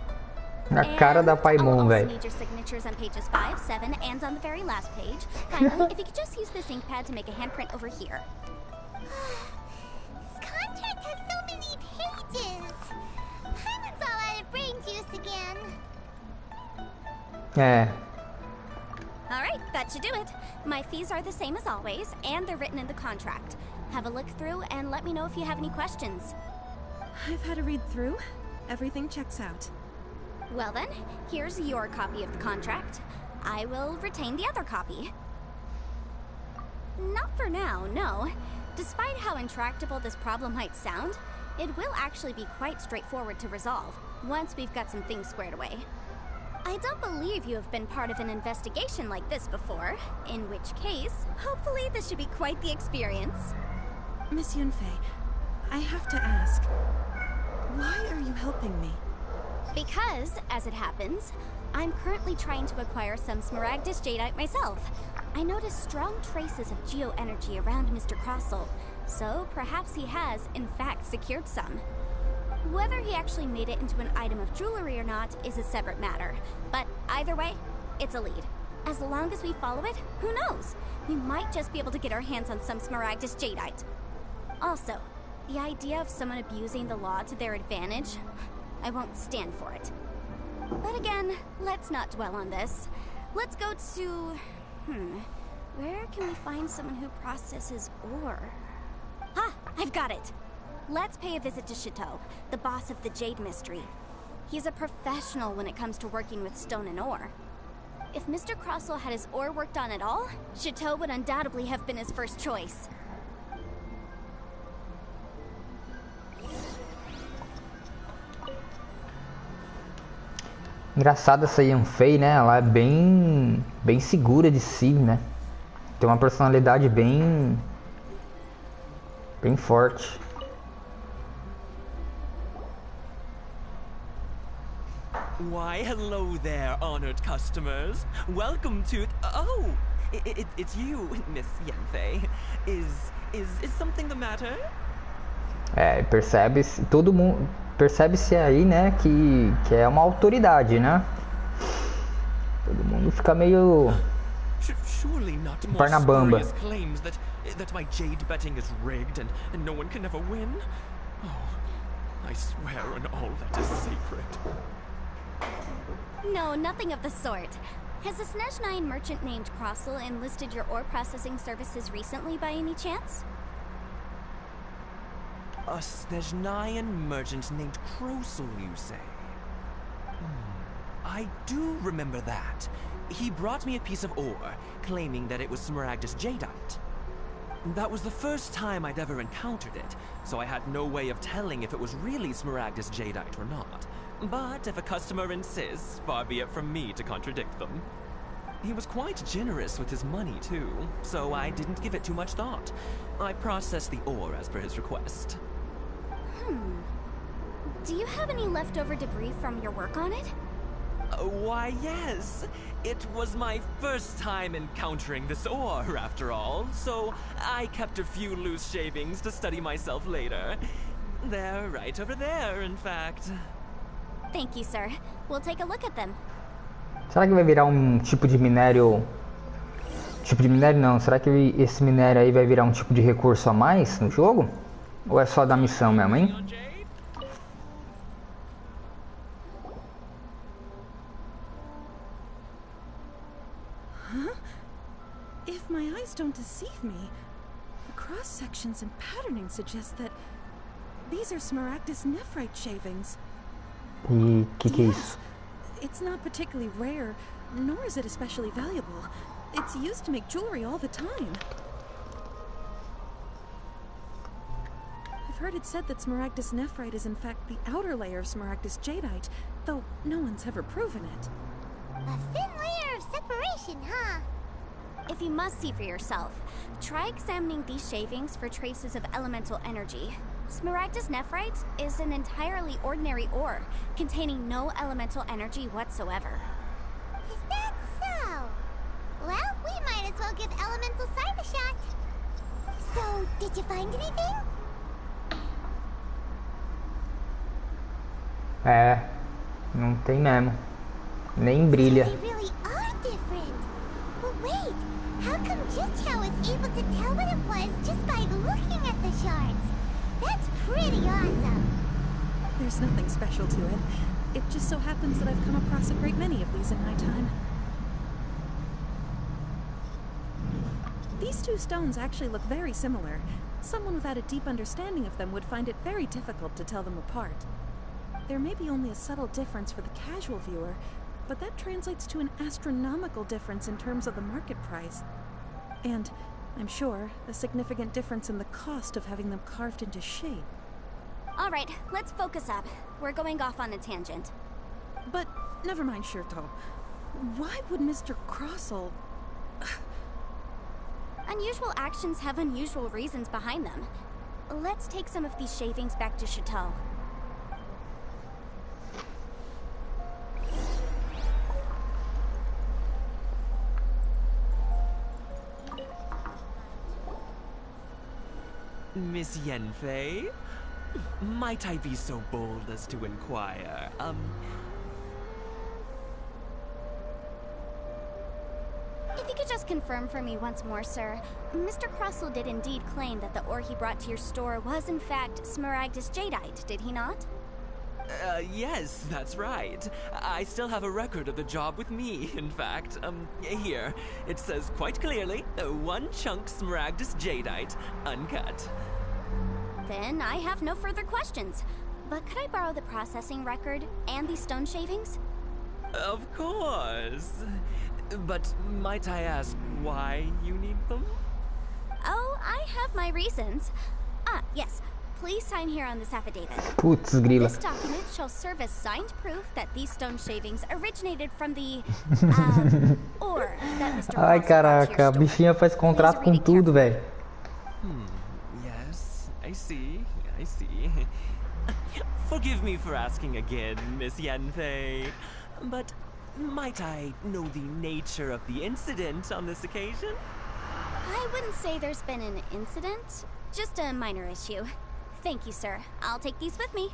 A: A cara da
F: I'll
A: Paimon,
F: also
A: velho.
F: need your signatures on pages 5, 7, and on the very last page. Finally, if you could just use this ink pad to make a handprint over here.
E: This contract has so many pages. Paimon's all out of brain juice again.
A: É.
F: Alright, that should do it. My fees are the same as always, and they're written in the contract. Have a look through and let me know if you have any questions.
H: I've had a read through. Everything checks out.
F: Well then, here's your copy of the contract. I will retain the other copy. Not for now, no. Despite how intractable this problem might sound, it will actually be quite straightforward to resolve, once we've got some things squared away. I don't believe you have been part of an investigation like this before, in which case, hopefully this should be quite the experience.
H: Miss Yunfei, I have to ask, why are you helping me?
F: Because, as it happens, I'm currently trying to acquire some Smaragdus Jadeite myself. I noticed strong traces of geoenergy around Mr. Crossel, so perhaps he has, in fact, secured some. Whether he actually made it into an item of jewelry or not is a separate matter, but either way, it's a lead. As long as we follow it, who knows? We might just be able to get our hands on some Smaragdus Jadeite. Also, the idea of someone abusing the law to their advantage, I won't stand for it. But again, let's not dwell on this. Let's go to... where can we find someone who processes ore? Ah, I've got it! Let's pay a visit to Chateau, the boss of the Jade Mystery. He's a professional when it comes to working with stone and ore. If Mr. Crossel had his ore worked on at all, Chateau would undoubtedly have been his first choice.
A: Engraçada essa Yunfei, né? Ela é bem segura de si, né? Tem uma personalidade bem forte.
I: Why, hello there, honored customers. Welcome to... Oh, it's you, Miss Yunfei. Is something the matter?
A: É, percebe-se, todo mundo... Percebe-se aí, né, que é uma autoridade, né? Todo mundo fica meio...
I: Surely not more
A: Barnabamba.
I: spurious claims that my jade betting is rigged and no one can ever win? Oh, I swear on all that is sacred.
F: No, nothing of the sort. Has a Snezhnine merchant named Crossel enlisted your ore processing services recently by any chance?
I: A Snezhnayan merchant named Krossel, you say? I do remember that. He brought me a piece of ore, claiming that it was Smaragdus Jadeite. That was the first time I'd ever encountered it, so I had no way of telling if it was really Smaragdus Jadeite or not. But if a customer insists, far be it from me to contradict them. He was quite generous with his money, too, so I didn't give it too much thought. I processed the ore as per his request.
F: Do you have any leftover debris from your work on it?
I: Why, yes. It was my first time encountering this ore, after all, so I kept a few loose shavings to study myself later. They're right over there, in fact.
F: Thank you, sir. We'll take a look at them.
A: Será que vai virar tipo de minério? Tipo de minério não. Será que esse minério aí vai virar tipo de recurso a mais no jogo? Ou é só da missão mesmo, hein?
H: If my eyes don't deceive me, the cross sections and patterning suggest that these are Smaragdus nephrite shavings.
A: E que é isso?
H: It's not particularly rare, nor is it especially valuable. It's used to make jewelry all the time. I've heard it said that Smaragdus nephrite is in fact the outer layer of Smaragdus jadeite, though no one's ever proven it.
E: A thin layer of separation, huh?
F: If you must see for yourself, try examining these shavings for traces of elemental energy. Smaragdus nephrite is an entirely ordinary ore, containing no elemental energy whatsoever.
E: Is that so? Well, we might as well give elemental side a shot. So, did you find anything?
A: É, não tem mesmo. Nem brilha.
E: They really are different. But wait, how come Jichao was able to tell what it was just by looking at the shards? That's pretty awesome.
H: There's nothing special to it. It just so happens that I've come across a great many of these in my time. These two stones actually look very similar. Someone without a deep understanding of them would find it very difficult to tell them apart. There may be only a subtle difference for the casual viewer, but that translates to an astronomical difference in terms of the market price. And, I'm sure, a significant difference in the cost of having them carved into shape.
F: All right, let's focus up. We're going off on a tangent.
H: But, never mind, Shirto. Why would Mr. Krossel...
F: Unusual actions have unusual reasons behind them. Let's take some of these shavings back to Chateau.
I: Miss Yanfei? Might I be so bold as to inquire,
F: If you could just confirm for me once more, sir. Mr. Krossel did indeed claim that the ore he brought to your store was in fact Smaragdus jadeite, did he not?
I: Yes, that's right. I still have a record of the job with me, in fact. Here. It says quite clearly, 1 chunk Smaragdus jadeite, uncut.
F: Then I have no further questions. But could I borrow the processing record and these stone shavings?
I: Of course. But might I ask why you need them?
F: Oh, I have my reasons. Ah, yes. Please sign here on this affidavit.
A: Putz, grila.
F: This document shall serve as signed proof that these stone shavings originated from the ore that Mr.
A: Ai, caraca, a bichinha faz contrato com tudo, velho.
I: Yes, I see. Forgive me for asking again, Miss Yanfei, but might I know the nature of the incident on this occasion?
F: I wouldn't say there's been an incident, just a minor issue. Thank you, sir. I'll take these with me.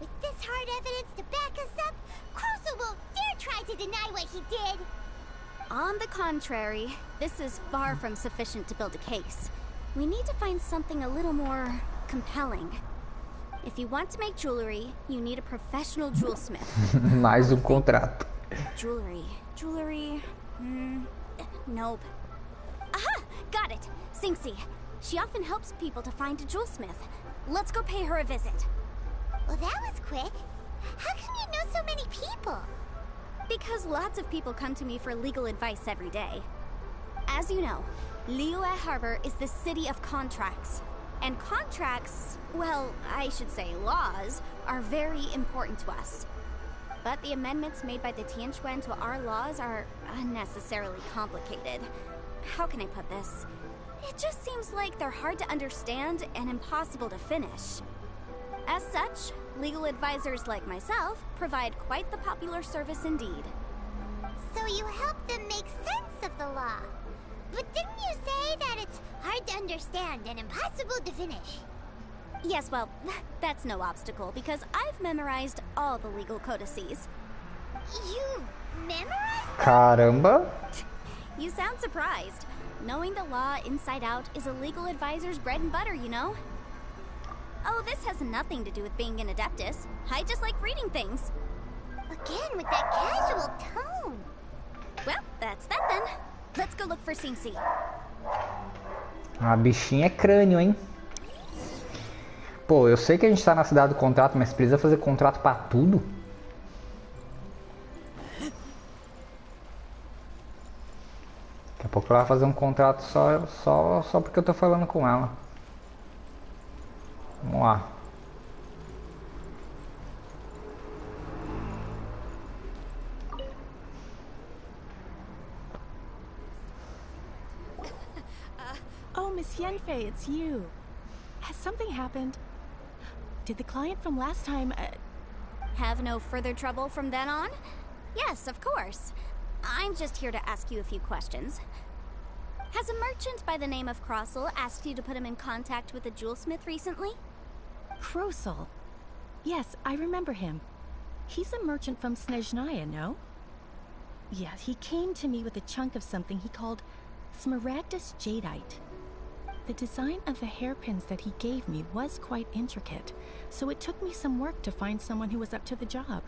E: With this hard evidence to back us up, Krossel won't dare try to deny what he did.
F: On the contrary, this is far from sufficient to build a case. We need to find something a little more compelling. If you want to make jewelry, you need a professional jewelsmith.
A: Mais contrato.
F: Jewelry. Nope. Aha! Got it! Singxi. She often helps people to find a jewelsmith. Let's go pay her a visit.
E: Well, that was quick. How come you know so many people?
F: Because lots of people come to me for legal advice every day. As you know, Liyue Harbor is the city of contracts. And contracts, well, I should say laws, are very important to us. But the amendments made by the Tianquan to our laws are unnecessarily complicated. How can I put this? It just seems like they're hard to understand and impossible to finish. As such, legal advisors like myself provide quite the popular service indeed.
E: So you help them make sense of the law. But didn't you say that it's hard to understand and impossible to finish?
F: Yes, well, that's no obstacle because I've memorized all the legal codices.
E: You memorized?
A: Caramba!
F: You sound surprised. Knowing the law inside out is a legal advisor's bread and butter, you know? Oh, this has nothing to do with being an adeptus. I just like reading things.
E: Again with that casual tone.
F: Well, that's that then. Let's go look for Xingxi.
A: A bichinha é crânio, hein? Pô, eu sei que a gente tá na cidade do contrato, mas precisa fazer contrato pra tudo? Daqui a pouco ela vai fazer um contrato só porque eu tô falando com ela. Vamos lá.
J: Oh, Miss Yanfei, it's you. Has something happened? Did the client from last time...
F: Have no further trouble from then on? Yes, of course. I'm just here to ask you a few questions. Has a merchant by the name of Crossel asked you to put him in contact with a jewelsmith recently?
J: Crossel? Yes, I remember him. He's a merchant from Snezhnaya, no? Yeah, he came to me with a chunk of something he called Smaragdus Jadeite. The design of the hairpins that he gave me was quite intricate, so it took me some work to find someone who was up to the job.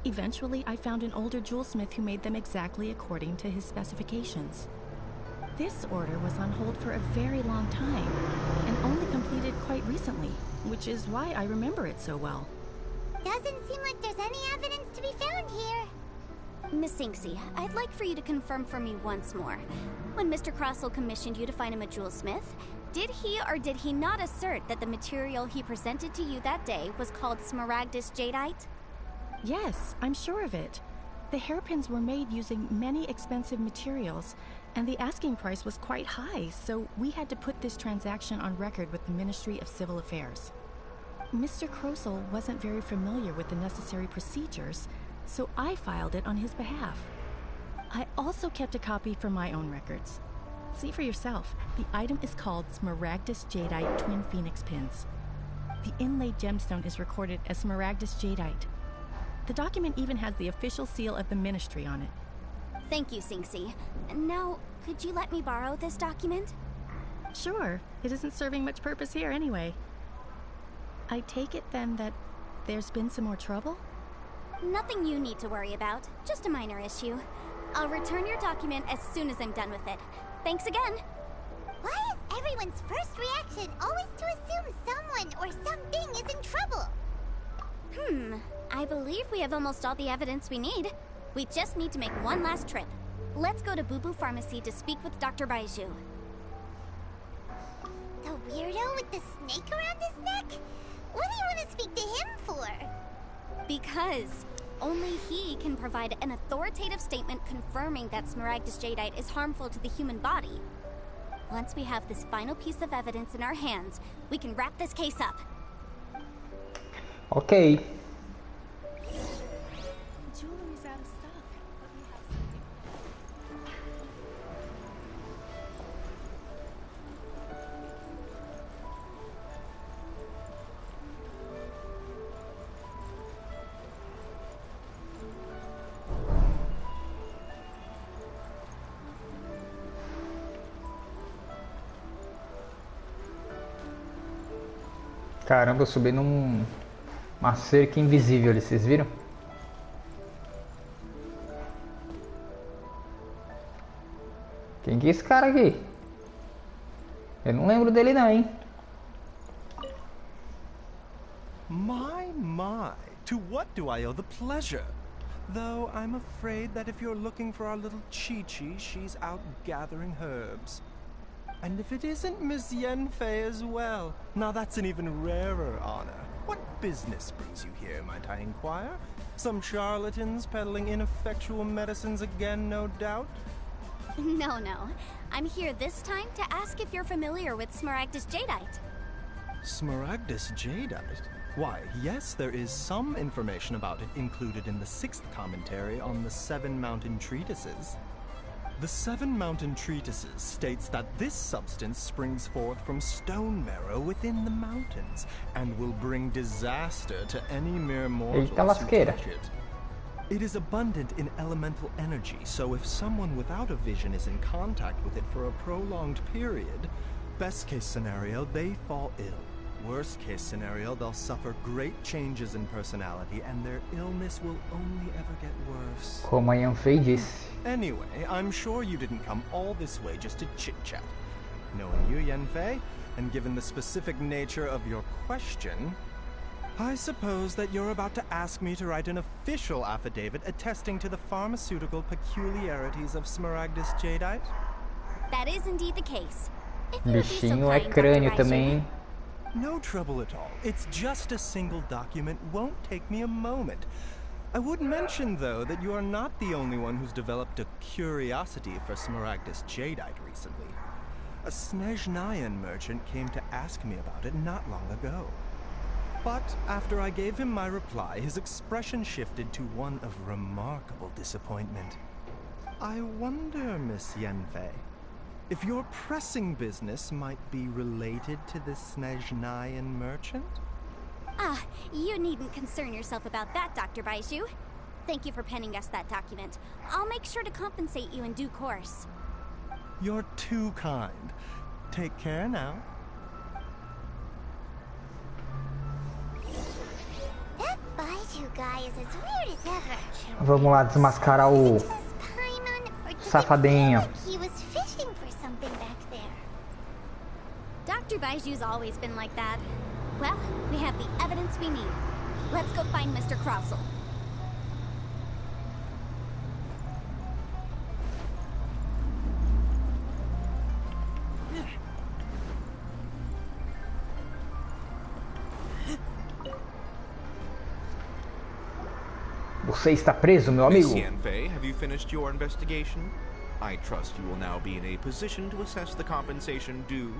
J: Eventually, I found an older jewelsmith who made them exactly according to his specifications. This order was on hold for a very long time, and only completed quite recently, which is why I remember it so well.
E: Doesn't seem like there's any evidence to be found here.
F: Miss Xingxi, I'd like for you to confirm for me once more. When Mr. Crossel commissioned you to find him a jewelsmith, did he or did he not assert that the material he presented to you that day was called Smaragdus Jadeite?
J: Yes, I'm sure of it. The hairpins were made using many expensive materials, and the asking price was quite high, so we had to put this transaction on record with the Ministry of Civil Affairs. Mr. Crossel wasn't very familiar with the necessary procedures, so I filed it on his behalf. I also kept a copy for my own records. See for yourself, the item is called Smaragdus Jadeite Twin Phoenix Pins. The inlaid gemstone is recorded as Smaragdus Jadeite. The document even has the official seal of the ministry on it.
F: Thank you, Xingxi. Now, could you let me borrow this document?
J: Sure, it isn't serving much purpose here anyway. I take it then that there's been some more trouble?
F: Nothing you need to worry about, just a minor issue. I'll return your document as soon as I'm done with it. Thanks again!
E: Why is everyone's first reaction always to assume someone or something is in trouble?
F: I believe we have almost all the evidence we need. We just need to make one last trip. Let's go to Boo Boo Pharmacy to speak with Dr. Baiju.
E: The weirdo with the snake around his neck? What do you want to speak to him for?
F: Because only he can provide an authoritative statement confirming that Smaragdus Jadeite is harmful to the human body. Once we have this final piece of evidence in our hands, we can wrap this case up.
A: Ok.
J: Jewelry's out of stock, but we have something.
A: Caramba, eu subi uma cerca invisível ali, vocês viram? Quem que é esse cara aqui? Eu não lembro dele não, hein?
K: My, to what do I owe the pleasure? Though I'm afraid that if you're looking for our little Chi-Chi, she's out gathering herbs. And if it isn't Miss Yanfei as well, now that's an even rarer honor. What business brings you here, might I inquire? Some charlatans peddling ineffectual medicines again, no doubt?
F: No. I'm here this time to ask if you're familiar with Smaragdus Jadeite.
K: Smaragdus Jadeite? Why, yes, there is some information about it included in the 6th commentary on the 7 Mountain Treatises. The 7 Mountain Treatises states that this substance springs forth from stone marrow within the mountains, and will bring disaster to any mere mortals who touch it. It is abundant in elemental energy, so if someone without a vision is in contact with it for a prolonged period, best case scenario, they fall ill. Worst case scenario, they'll suffer great changes in personality, and their illness will only ever get worse.
A: Como a Yanfei disse.
K: Anyway, I'm sure you didn't come all this way just to chit-chat. Knowing you, Yanfei, and given the specific nature of your question, I suppose that you're about to ask me to write an official affidavit attesting to the pharmaceutical peculiarities of Smaragdus Jadeite?
F: That is indeed the case. If you would be so
A: Bichinho é
F: kind,
A: crânio
F: Dr.
A: também, hein?
K: No trouble at all. It's just a single document. Won't take me a moment. I would mention, though, that you are not the only one who's developed a curiosity for Smaragdus Jadeite recently. A Snezhnayan merchant came to ask me about it not long ago. But after I gave him my reply, his expression shifted to one of remarkable disappointment. I wonder, Miss Yanfei, if your pressing business might be related to the Snezhnayan merchant?
F: Ah, you needn't concern yourself about that, Dr. Baizhu. Thank you for penning us that document. I'll make sure to compensate you in due course.
K: You're too kind. Take care now.
E: That Baizhu guy is as weird as ever.
A: Vamos lá desmascarar o safadinho.
E: He was fishing for something back there.
F: Dr. Baiju's always been like that. Well, we have the evidence we need. Let's go find Mr. Crossell.
A: Você está preso, meu amigo.
G: Miss Yanfei, have you finished your investigation? I trust you will now be in a position to assess the compensation due.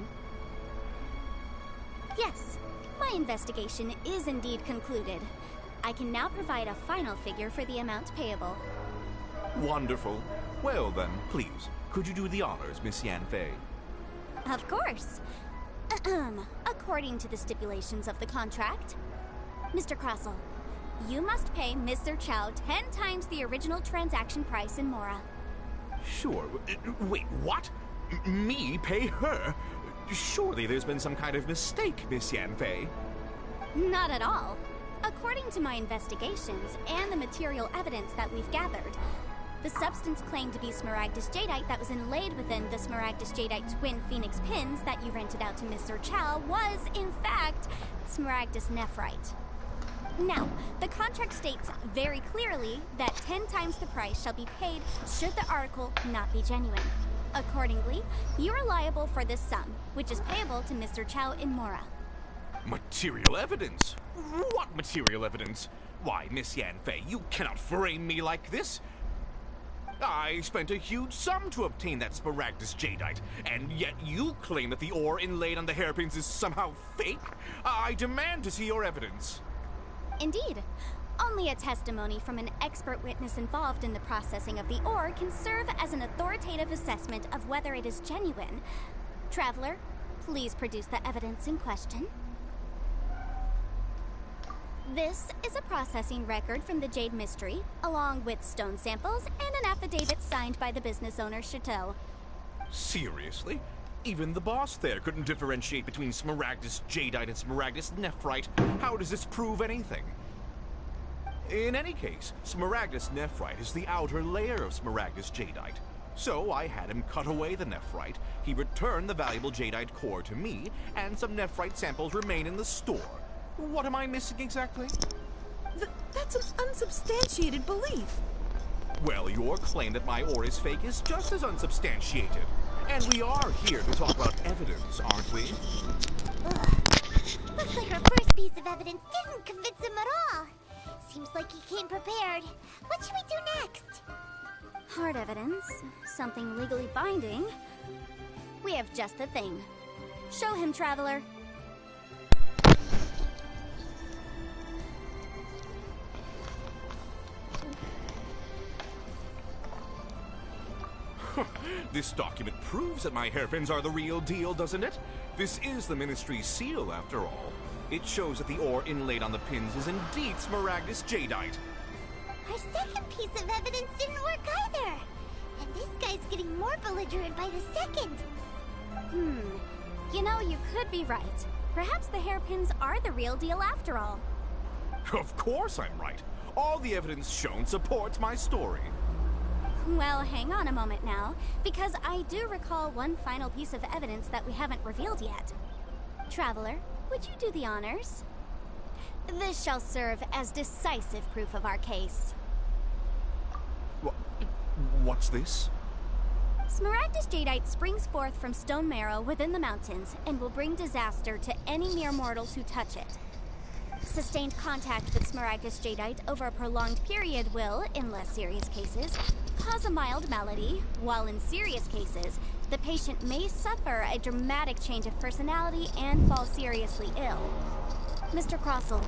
F: Yes, my investigation is indeed concluded. I can now provide a final figure for the amount payable.
G: Wonderful. Well then, please, could you do the honors, Miss Yanfei?
F: Of course. According to the stipulations of the contract, Mr. Crossell, you must pay Mr. Chow 10 times the original transaction price in Mora.
G: Sure. Wait, what? Me pay her? Surely there's been some kind of mistake, Miss Yanfei.
F: Not at all. According to my investigations and the material evidence that we've gathered, the substance claimed to be Smaragdus Jadeite that was inlaid within the Smaragdus Jadeite twin phoenix pins that you rented out to Mr. Chow was, in fact, Smaragdus Nephrite. Now, the contract states very clearly that 10 times the price shall be paid should the article not be genuine. Accordingly, you are liable for this sum, which is payable to Mr. Chow in Mora.
G: Material evidence? What material evidence? Why, Miss Yanfei, you cannot frame me like this. I spent a huge sum to obtain that Smaragdus Jadeite, and yet you claim that the ore inlaid on the hairpins is somehow fake? I demand to see your evidence.
F: Indeed. Only a testimony from an expert witness involved in the processing of the ore can serve as an authoritative assessment of whether it is genuine. Traveler, please produce the evidence in question. This is a processing record from the Jade Mystery, along with stone samples and an affidavit signed by the business owner, Chateau.
G: Seriously? Even the boss there couldn't differentiate between Smaragdus Jadeite and Smaragdus Nephrite. How does this prove anything? In any case, Smaragdus Nephrite is the outer layer of Smaragdus Jadeite. So I had him cut away the Nephrite, he returned the valuable Jadeite core to me, and some Nephrite samples remain in the store. What am I missing exactly?
H: That's an unsubstantiated belief.
G: Well, your claim that my ore is fake is just as unsubstantiated. And we are here to talk about evidence, aren't we?
E: Looks like our first piece of evidence didn't convince him at all. Seems like he came prepared. What should we do next?
F: Hard evidence, something legally binding. We have just the thing. Show him, Traveler.
G: This document proves that my hairpins are the real deal, doesn't it? This is the Ministry's seal, after all. It shows that the ore inlaid on the pins is indeed Smaragdus Jadeite.
E: Our second piece of evidence didn't work either. And this guy's getting more belligerent by the second.
F: You know, you could be right. Perhaps the hairpins are the real deal after all.
G: Of course I'm right. All the evidence shown supports my story.
F: Well, hang on a moment now, because I do recall one final piece of evidence that we haven't revealed yet. Traveler, would you do the honors? This shall serve as decisive proof of our case.
G: What's this?
F: Smaragdus Jadeite springs forth from stone marrow within the mountains and will bring disaster to any mere mortals who touch it. Sustained contact with Smaragdus Jadeite over a prolonged period will, in less serious cases, cause a mild malady, while in serious cases, the patient may suffer a dramatic change of personality and fall seriously ill. Mr. Crossell,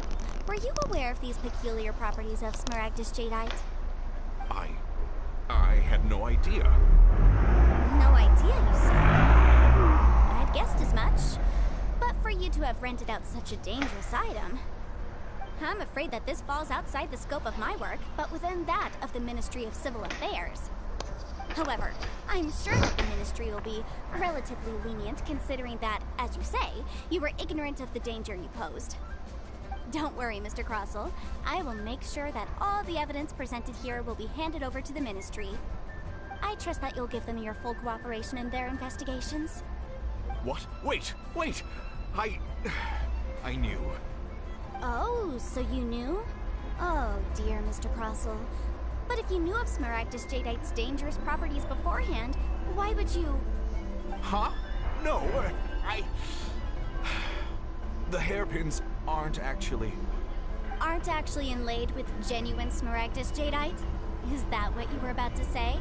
F: were you aware of these peculiar properties of Smaragdus Jadeite?
G: I had no idea.
F: No idea, you say? I'd guessed as much. But for you to have rented out such a dangerous item, I'm afraid that this falls outside the scope of my work, but within that of the Ministry of Civil Affairs. However, I'm sure that the Ministry will be relatively lenient considering that, as you say, you were ignorant of the danger you posed. Don't worry, Mr. Crossell. I will make sure that all the evidence presented here will be handed over to the Ministry. I trust that you'll give them your full cooperation in their investigations.
G: What? Wait! I knew.
F: Oh, so you knew? Oh, dear Mr. Crossell. But if you knew of Smaragdus Jadeite's dangerous properties beforehand, why would you...
G: Huh? No, The hairpins aren't actually
F: inlaid with genuine Smaragdus Jadeite? Is that what you were about to say?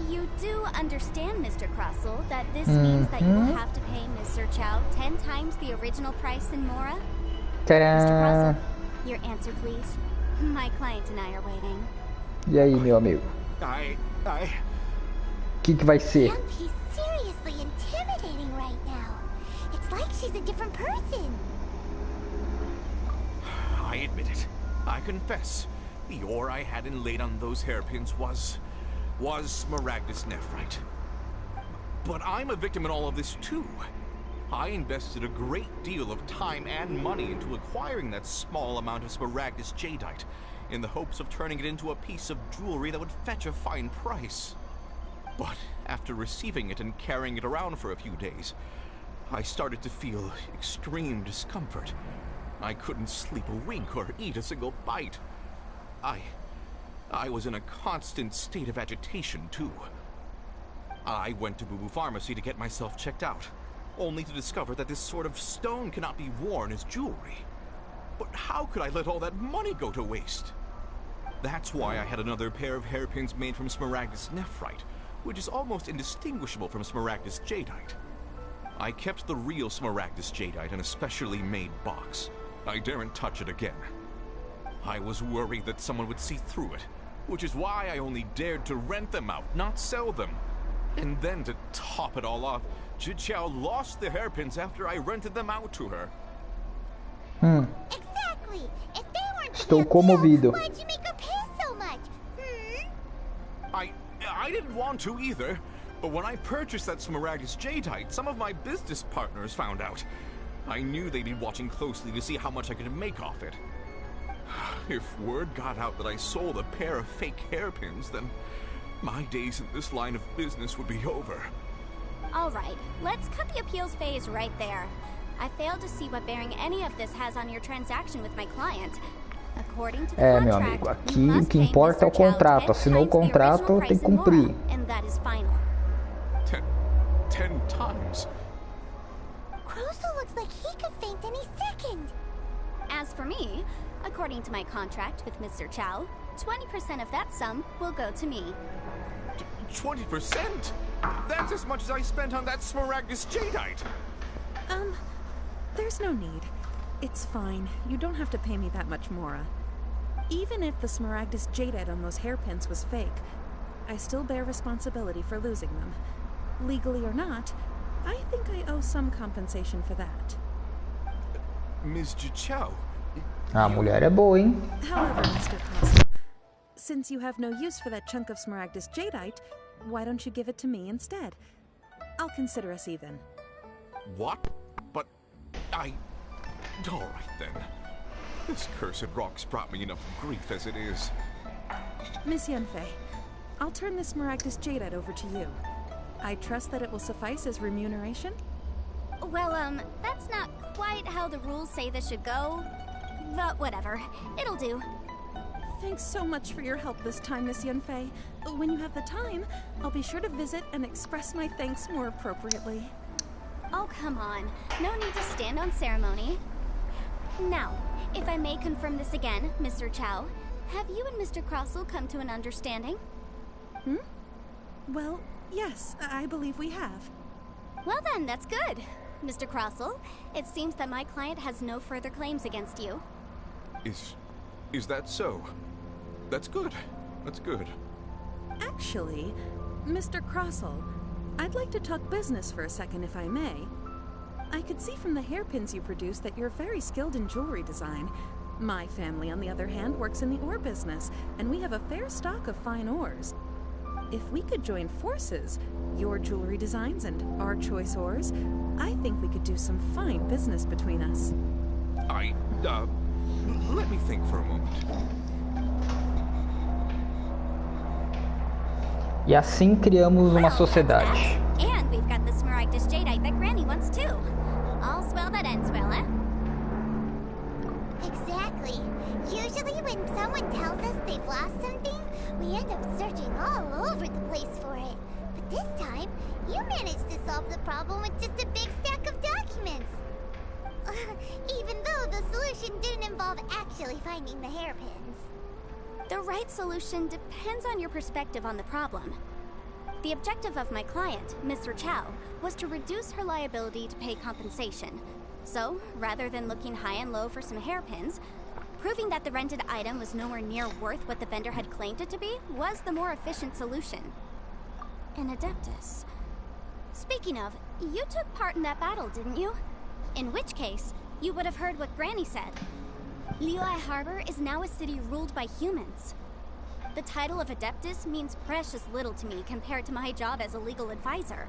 F: You do understand, Mr. Crossell, that this means that you will have to pay Ms. Sir Chow 10 times the original price in Mora? Mr. Crossell, your answer, please. My client and I are waiting.
A: E aí, meu amigo? Que vai ser?
E: He's seriously intimidating right now. It's like she's a different person.
G: I admit it. I confess. The ore I had inlaid on those hairpins was Smaragdus Nephrite. But I'm a victim in all of this too. I invested a great deal of time and money into acquiring that small amount of Smaragdus Jadeite, in the hopes of turning it into a piece of jewelry that would fetch a fine price. But after receiving it and carrying it around for a few days, I started to feel extreme discomfort. I couldn't sleep a wink or eat a single bite. I was in a constant state of agitation, too. I went to Bule Pharmacy to get myself checked out, only to discover that this sort of stone cannot be worn as jewelry. But how could I let all that money go to waste? That's why I had another pair of hairpins made from Smaragdus Nephrite, which is almost indistinguishable from Smaragdus Jadeite. I kept the real Smaragdus Jadeite in a specially made box. I daren't touch it again. I was worried that someone would see through it, which is why I only dared to rent them out, not sell them. And then to top it all off, Jiqiao lost the hairpins after I rented them out to her.
E: Exactly. If they weren't
A: Estou comovido.
E: why'd you make her pay so much?
G: I didn't want to either, but when I purchased that Smaragdus Jadeite, some of my business partners found out. I knew they'd be watching closely to see how much I could make off it. If word got out that I sold a pair of fake hairpins, then my days in this line of business would be over.
F: All right, let's cut the appeals phase right there. I failed to see what bearing any of this has on your transaction with my client. According to the
A: meu amigo, aqui o que importa é o contrato. Assinou o contrato, tem que cumprir.
F: And that is final.
G: 10 times?
E: Crossel looks like he could faint any second.
F: As for me, according to my contract with Mr. Chow, 20% of that sum will go to me.
G: 20%? That's as much as I spent on that Smaragdus Jadeite.
H: There's no need. It's fine. You don't have to pay me that much more. Even if the Smaragdus Jadeite on those hairpins was fake, I still bear responsibility for losing them. Legally or not, I think I owe some compensation for that.
G: Ms. Chow.
A: A mulher é boa, hein?
H: However, Mr. Crossel, since you have no use for that chunk of Smaragdus Jadeite, why don't you give it to me instead? I'll consider us even.
G: What? But all right then. This cursed rock's brought me enough grief as it is.
H: Miss Yanfei, I'll turn this Smaragdus Jadeite over to you. I trust that it will suffice as remuneration?
F: Well, that's not quite how the rules say this should go. But whatever. It'll do.
H: Thanks so much for your help this time, Miss Yanfei. When you have the time, I'll be sure to visit and express my thanks more appropriately.
F: Oh, come on. No need to stand on ceremony. Now, if I may confirm this again, Mr. Chow, have you and Mr. Crossel come to an understanding?
H: Well, yes, I believe we have.
F: Well then, that's good. Mr. Crossel, it seems that my client has no further claims against you.
G: Is that so? That's good. That's good.
H: Actually, Mr. Crossel, I'd like to talk business for a second, if I may. I could see from the hairpins you produce that you're very skilled in jewelry design. My family, on the other hand, works in the ore business, and we have a fair stock of fine ores. If we could join forces, your jewelry designs and our choice ores, I think we could do some fine business between us.
G: Let me think for a moment.
A: E assim criamos uma sociedade.
F: And we've got the Smaragdus Jadeite that Granny wants too. All's well that ends well, eh?
E: Exactly. Usually when someone tells us they've lost something, we end up searching all over the place for it. But this time, you managed to solve the problem with just a big stack of documents. Even though the solution didn't involve actually finding the hairpins.
F: The right solution depends on your perspective on the problem. The objective of my client, Mr. Chow, was to reduce her liability to pay compensation. So, rather than looking high and low for some hairpins, proving that the rented item was nowhere near worth what the vendor had claimed it to be was the more efficient solution. An Adeptus. Speaking of, you took part in that battle, didn't you? In which case, you would have heard what Granny said. Liyue Harbor is now a city ruled by humans. The title of Adeptus means precious little to me compared to my job as a legal advisor.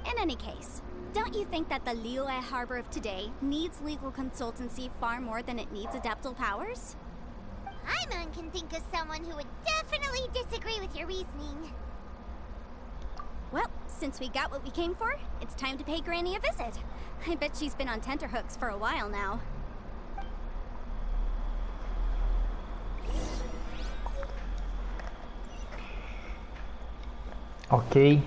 F: In any case, don't you think that the Liyue Harbor of today needs legal consultancy far more than it needs adeptal powers?
E: Paimon can think of someone who would definitely disagree with your reasoning.
F: Well, since we got what we came for, it's time to pay Granny a visit. I bet she's been on tenterhooks for a while now.
A: Ok.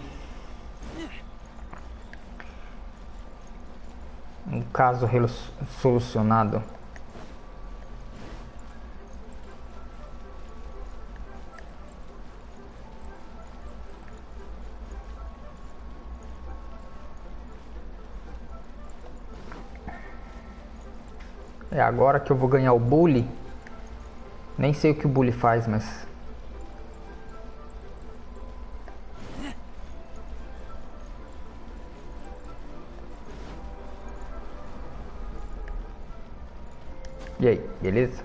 A: Um caso solucionado. É agora que eu vou ganhar o Bule. Nem sei o que o Bule faz, mas... E aí, beleza?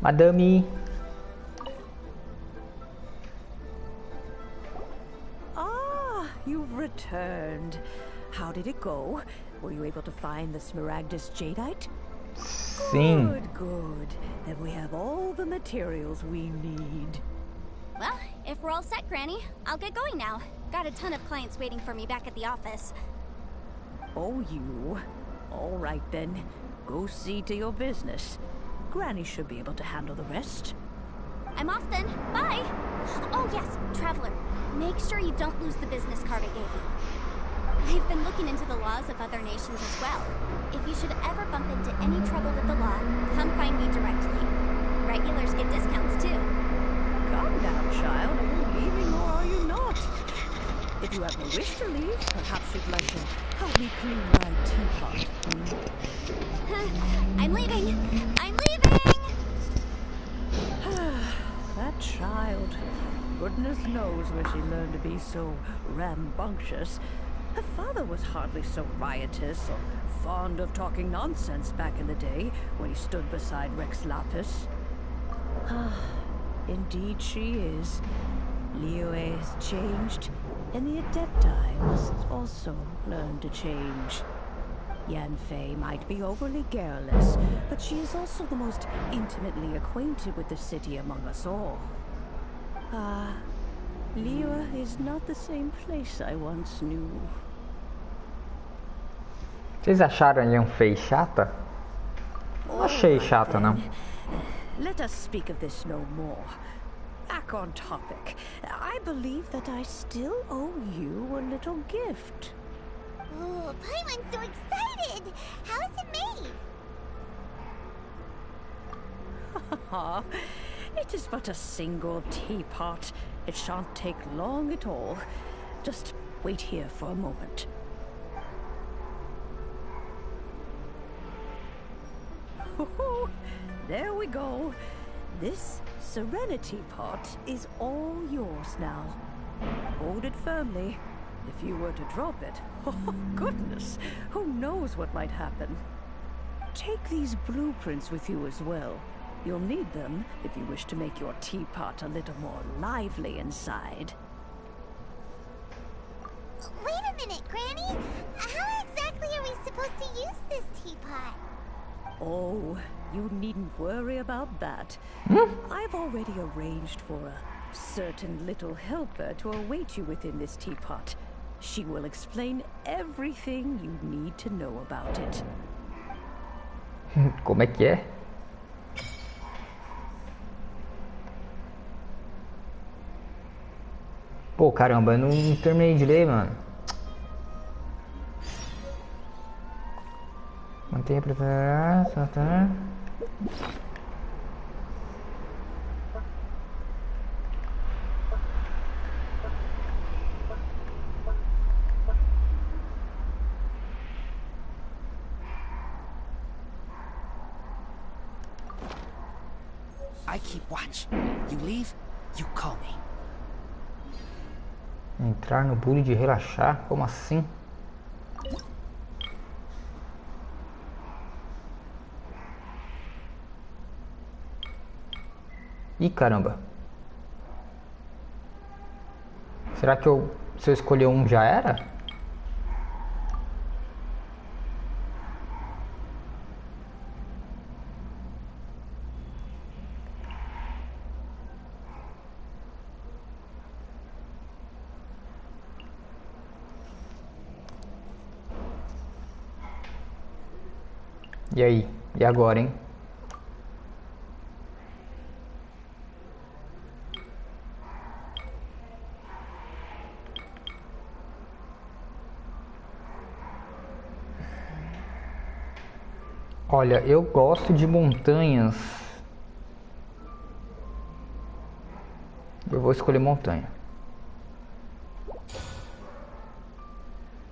A: Madame!
D: Ah, you've returned. How did it go? Were you able to find the Smaragdus Jadeite?
A: Sim.
D: Good, good. Then we have all the materials we need.
F: Well, if we're all set, Granny, I'll get going now. Got a ton of clients waiting for me back at the office.
D: Oh, you. All right then. Go see to your business. Granny should be able to handle the rest.
F: I'm off then. Bye! Oh yes, Traveler. Make sure you don't lose the business card I gave you. I've been looking into the laws of other nations as well. If you should ever bump into any trouble with the law, come find me directly. Regulars get discounts too.
D: Calm down, child. Are you leaving or are you not? If you have no wish to leave, perhaps you'd like to help me clean my teapot.
F: I'm leaving! I'm leaving!
D: That child. Goodness knows where she learned to be so rambunctious. Her father was hardly so riotous or fond of talking nonsense back in the day when he stood beside Rex Lapis. Indeed she is. Liyue has changed, and the Adepti must also learn to change. Yanfei might be overly garrulous, but she is also the most intimately acquainted with the city among us all. Liyue is not the same place I once knew.
A: Vocês acharam a Yanfei chata? Não achei chata, não.
D: Let us speak of this no more. Back on topic. I believe that I still owe you a little gift.
E: Oh, Paimon's so excited! How is it made?
D: It is but a single teapot. It shan't take long at all. Just wait here for a moment. There we go. This Serenity pot is all yours now. Hold it firmly. If you were to drop it, oh goodness, who knows what might happen. Take these blueprints with you as well. You'll need them if you wish to make your teapot a little more lively inside.
E: Wait a minute, Granny! How exactly are we supposed to use this teapot?
D: Oh, you needn't worry about that. I've already arranged for a certain little helper to await you within this teapot. She will explain everything you need to know about it.
A: Como é que é? Pô, caramba, eu não terminei de ler, mano. Mantenha preparado, tá?
C: I keep watch. You leave, you call me.
A: Entrar no Bule de relaxar? Como assim? Ih, caramba. Será que se eu escolher um já era? E aí? E agora, hein? Olha, eu gosto de montanhas. Eu vou escolher montanha.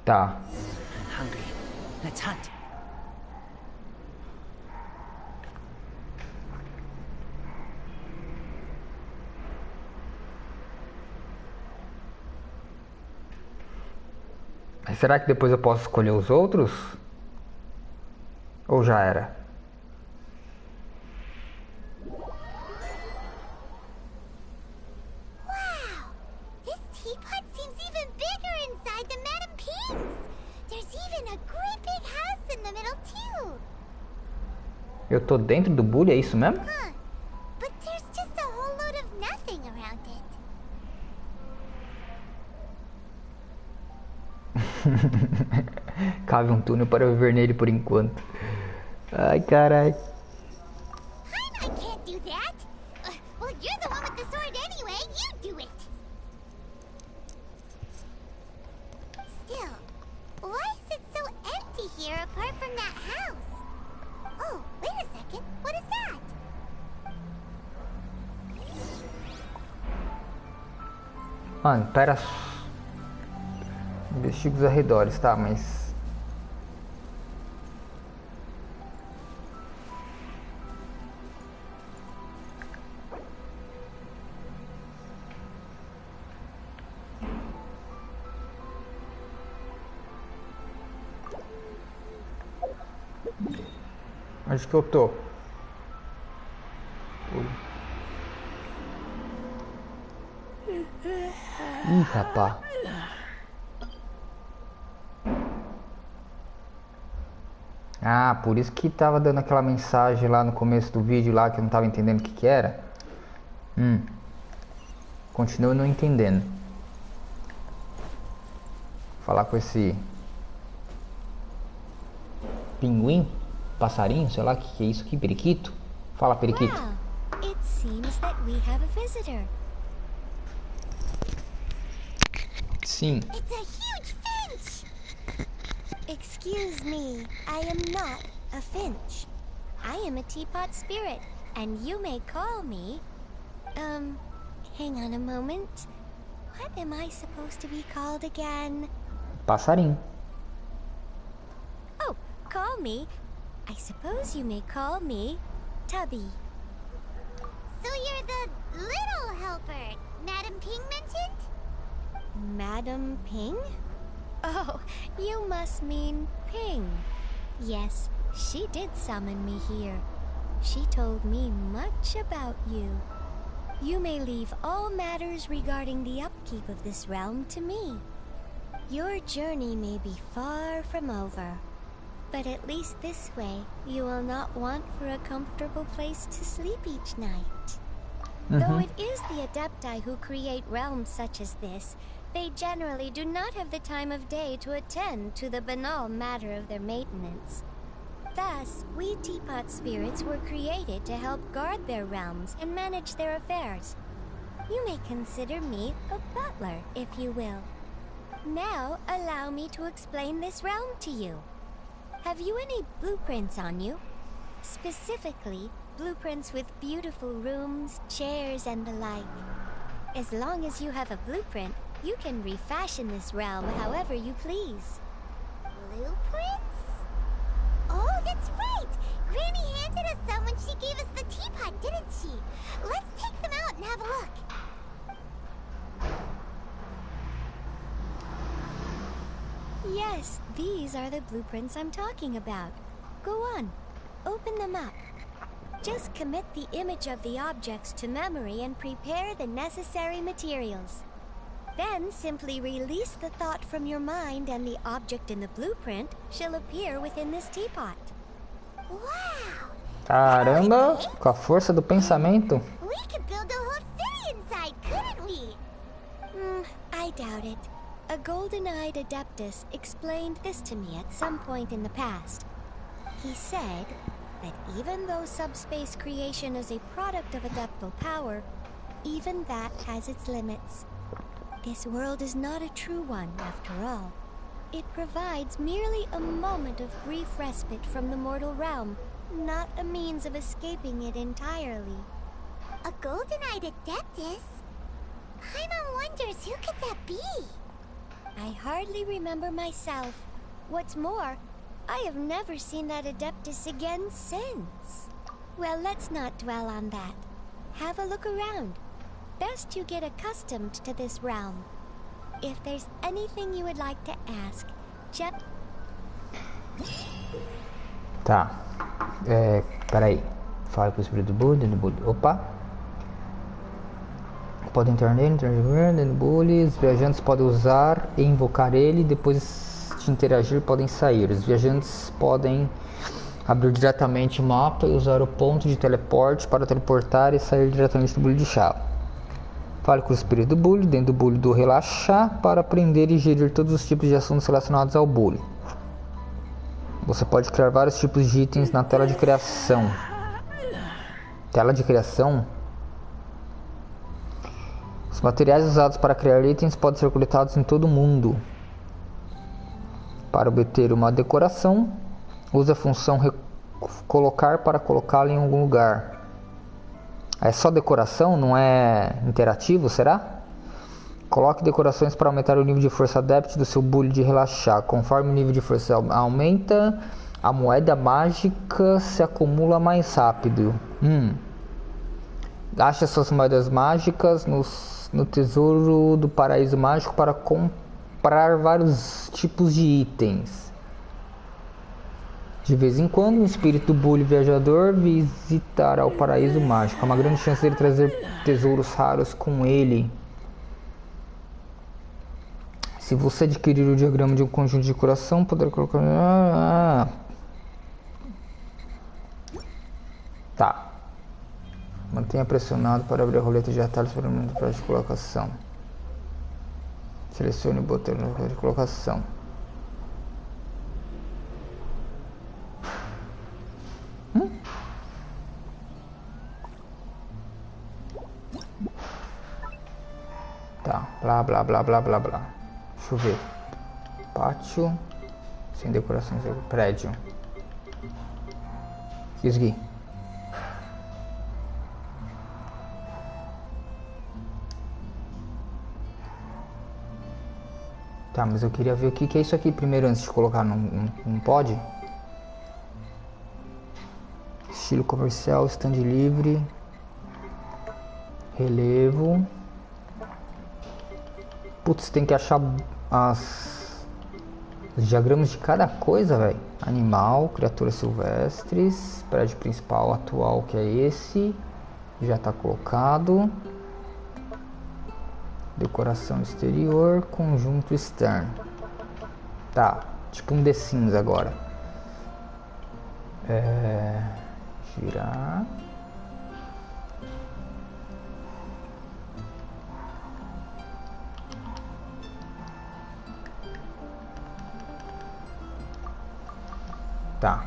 A: Tá.
C: I'm hungry. Let's hunt.
A: Mas será que depois eu posso escolher os outros? Ou já era?
E: Wow! This teapot seems even bigger inside than Madame Ping's! There's even a great big house in the middle too!
A: Eu tô dentro do Bule, é isso mesmo?
E: Huh. But there's just a whole load of nothing around it.
A: Cave um túnel para viver nele por enquanto. Ai, carai.
E: I can't do that. Well, you're the one with the sword anyway. You do it. Still, why is it so empty here apart from that house? Oh, wait a second. What is that?
A: Mano, pera. Investiga os arredores, tá? Mas... onde que eu tô? Ih, rapaz. Ah, por isso que tava dando aquela mensagem lá no começo do vídeo lá que eu não tava entendendo o que que era. Continuo não entendendo. Falar com esse pinguim, passarinho, sei lá o que é isso aqui, periquito. Fala, periquito.
F: Wow, it seems that we have a visitor.
A: Sim.
E: It's a huge finch.
F: Excuse me, I am not a finch. I am a teapot spirit, and you may call me... hang on a moment. What am I supposed to be called again?
A: Passarinho.
F: Oh, call me. I suppose you may call me Tubby.
E: So you're the little helper Madam Ping mentioned?
F: Madam Ping? Oh, you must mean Ping. Yes, she did summon me here. She told me much about you. You may leave all matters regarding the upkeep of this realm to me. Your journey may be far from over, but at least this way you will not want for a comfortable place to sleep each night. Though it is the Adepti who create realms such as this, they generally do not have the time of day to attend to the banal matter of their maintenance. Thus, we teapot spirits were created to help guard their realms and manage their affairs. You may consider me a butler, if you will. Now, allow me to explain this realm to you. Have you any blueprints on you? Specifically, blueprints with beautiful rooms, chairs, and the like. As long as you have a blueprint, you can refashion this realm however you please.
E: Blueprints? Oh, that's right! Granny handed us some when she gave us the teapot, didn't she? Let's take them out and have a look.
F: Yes, these are the blueprints I'm talking about. Go on, open them up. Just commit the image of the objects to memory and prepare the necessary materials. Then simply release the thought from your mind and the object in the blueprint shall appear within this teapot.
E: Wow!
A: Caramba, com a força do pensamento.
E: We could build a whole city inside, couldn't we?
F: I doubt it. A golden-eyed Adeptus explained this to me at some point in the past. He said that even though subspace creation is a product of adeptal power, even that has its limits. This world is not a true one, after all. It provides merely a moment of brief respite from the mortal realm, not a means of escaping it entirely.
E: A golden-eyed Adeptus? Paimon wonders who could that be?
F: I hardly remember myself. What's more, I have never seen that Adeptus again since. Well, let's not dwell on that. Have a look around. Best you get accustomed to this realm. If there's anything you would like to ask, just...
A: Tá. Peraí. Fala com o espírito do Bule. Opa. Podem entrar nele, dentro do Bule. Os viajantes podem usar e invocar ele. Depois de interagir, podem sair. Os viajantes podem abrir diretamente o mapa e usar o ponto de teleporte para teleportar e sair diretamente do Bule de chá. Fale com o espírito do Bule, dentro do Bule do relaxar, para aprender e gerir todos os tipos de assuntos relacionados ao Bule. Você pode criar vários tipos de itens na tela de criação. Tela de criação? Os materiais usados para criar itens podem ser coletados em todo o mundo. Para obter uma decoração, use a função colocar para colocá-la em algum lugar. É só decoração, não é interativo, será? Coloque decorações para aumentar o nível de força adepte do seu Bule de relaxar. Conforme o nível de força aumenta, a moeda mágica se acumula mais rápido. Ache suas moedas mágicas no tesouro do paraíso mágico para comprar vários tipos de itens. De vez em quando, um espírito do Bule viajador visitará o paraíso mágico. Há uma grande chance dele trazer tesouros raros com ele. Se você adquirir o diagrama de um conjunto de coração, poderá colocar... Tá. Mantenha pressionado para abrir a roleta de atalhos para o momento de colocação. Selecione o botão de colocação. Tá, blá blá blá blá blá blá. Deixa eu ver. Pátio. Sem decorações. Prédio. Consegui. Tá, mas eu queria ver o que é isso aqui primeiro antes de colocar. Não pode? Estilo comercial, stand livre. Relevo. Putz, tem que achar os diagramas de cada coisa, velho. Animal, criaturas silvestres. Prédio principal atual, que é esse. Já tá colocado. Decoração exterior, conjunto externo. Tá, tipo um The Sims agora. Girar. Tá.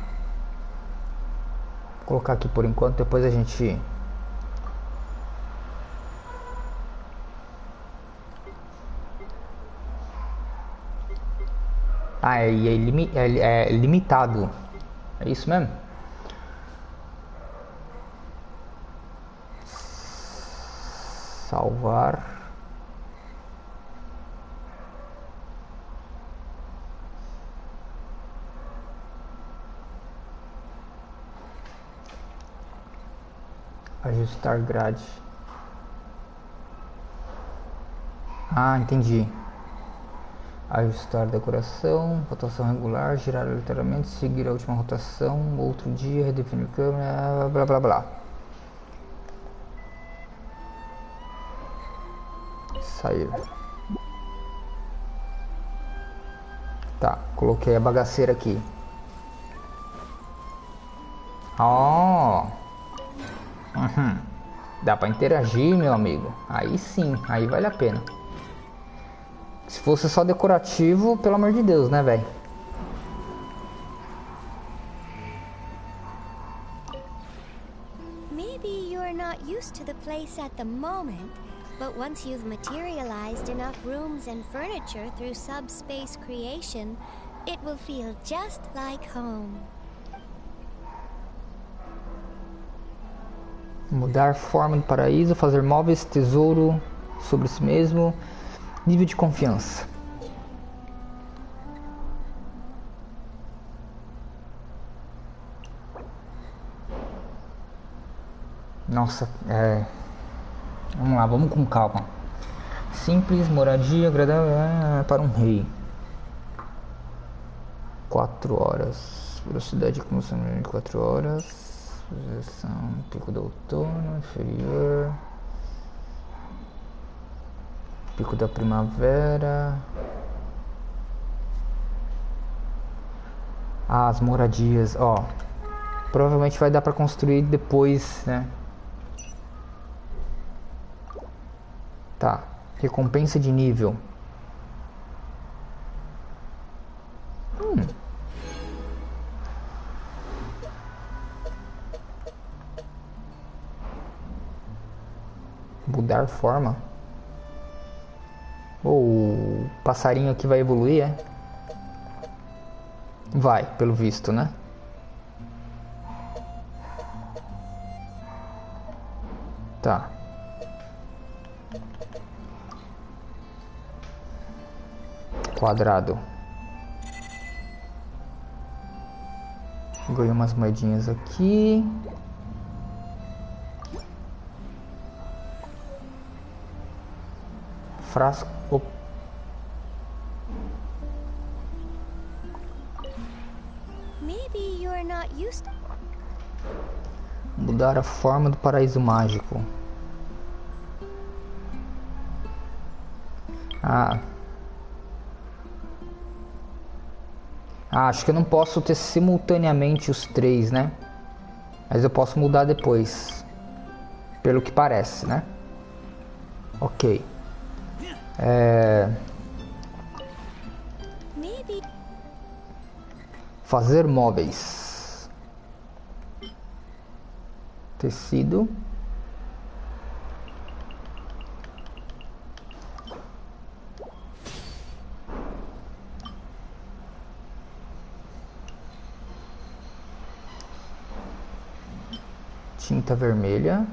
A: Vou colocar aqui por enquanto, depois a gente... Ah, é limitado. É isso mesmo? Salvar. Ajustar grade. Ah, entendi. Ajustar decoração, rotação regular, girar aleatoriamente, seguir a última rotação, outro dia, redefinir câmera, blá blá blá. Sair. Tá, coloquei a bagaceira aqui. Ó. Dá pra interagir, meu amigo. Aí sim, aí vale a pena. Se fosse só decorativo, pelo amor de Deus, né, velho?
E: Maybe you're not used to the place at the moment, but once you've materialized enough rooms and furniture through subspace creation, it will feel just like home.
A: Mudar forma do paraíso, fazer móveis, tesouro sobre si mesmo. Nível de confiança. Nossa, vamos lá, vamos com calma. Simples, moradia, agradável para um rei. 4 horas. Velocidade de combustão de 4 horas. Posição, pico do outono, inferior. Pico da primavera. As moradias, ó. Provavelmente vai dar pra construir depois, né? Tá. Recompensa de nível. Mudar forma. O passarinho aqui vai evoluir, é? Vai, pelo visto, né? Tá. Quadrado. Ganhei umas moedinhas aqui. Frasco.
F: Maybe you're not used to...
A: Mudar a forma do paraíso mágico. Acho que eu não posso ter simultaneamente os três, né? Mas eu posso mudar depois. Pelo que parece, né? Ok. Fazer móveis. Tecido. Tinta vermelha.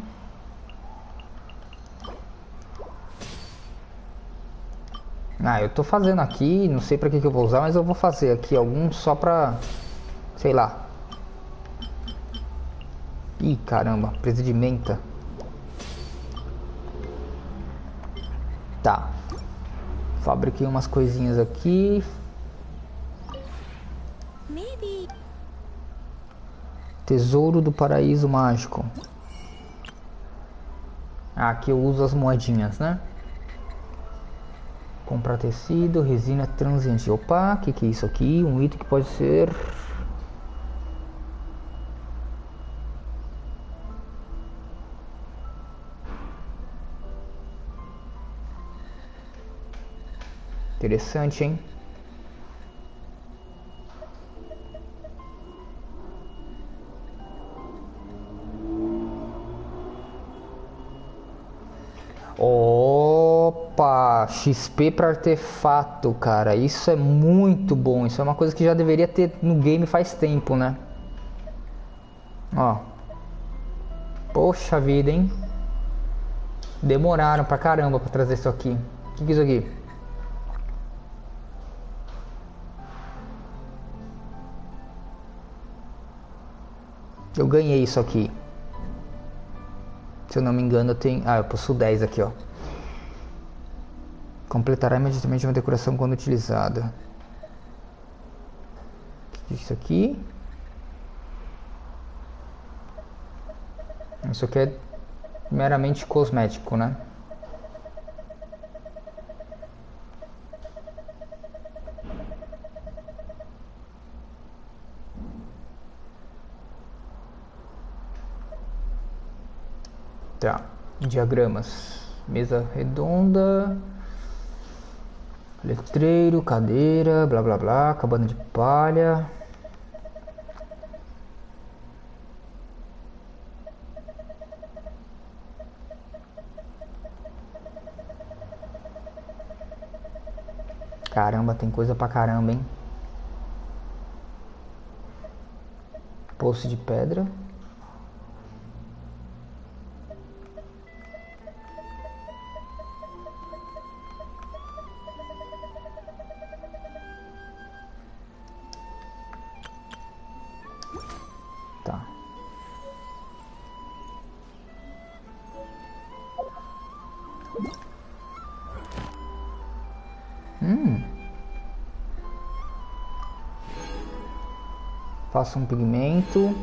A: Eu tô fazendo aqui, não sei pra que eu vou usar, mas eu vou fazer aqui alguns só pra, sei lá. Ih, caramba, presa de menta. Tá. Fabriquei umas coisinhas aqui. Tesouro do paraíso mágico. Aqui eu uso as moedinhas, né? Comprar tecido, resina transiente. Opa, o que é isso aqui? Um item que pode ser... Interessante, hein? Opa, XP para artefato, cara. Isso é muito bom. Isso é uma coisa que já deveria ter no game faz tempo, né? Ó. Poxa vida, hein? Demoraram pra caramba pra trazer isso aqui. O que é isso aqui? Eu ganhei isso aqui. Se eu não me engano, eu tenho... eu possuo 10 aqui, ó. Completará imediatamente uma decoração quando utilizada. O que é isso aqui? Isso aqui é meramente cosmético, né? Tá, diagramas. Mesa redonda, letreiro, cadeira, blá blá blá, cabana de palha. Caramba, tem coisa pra caramba, hein? Poço de pedra. Tá. Faça um pigmento.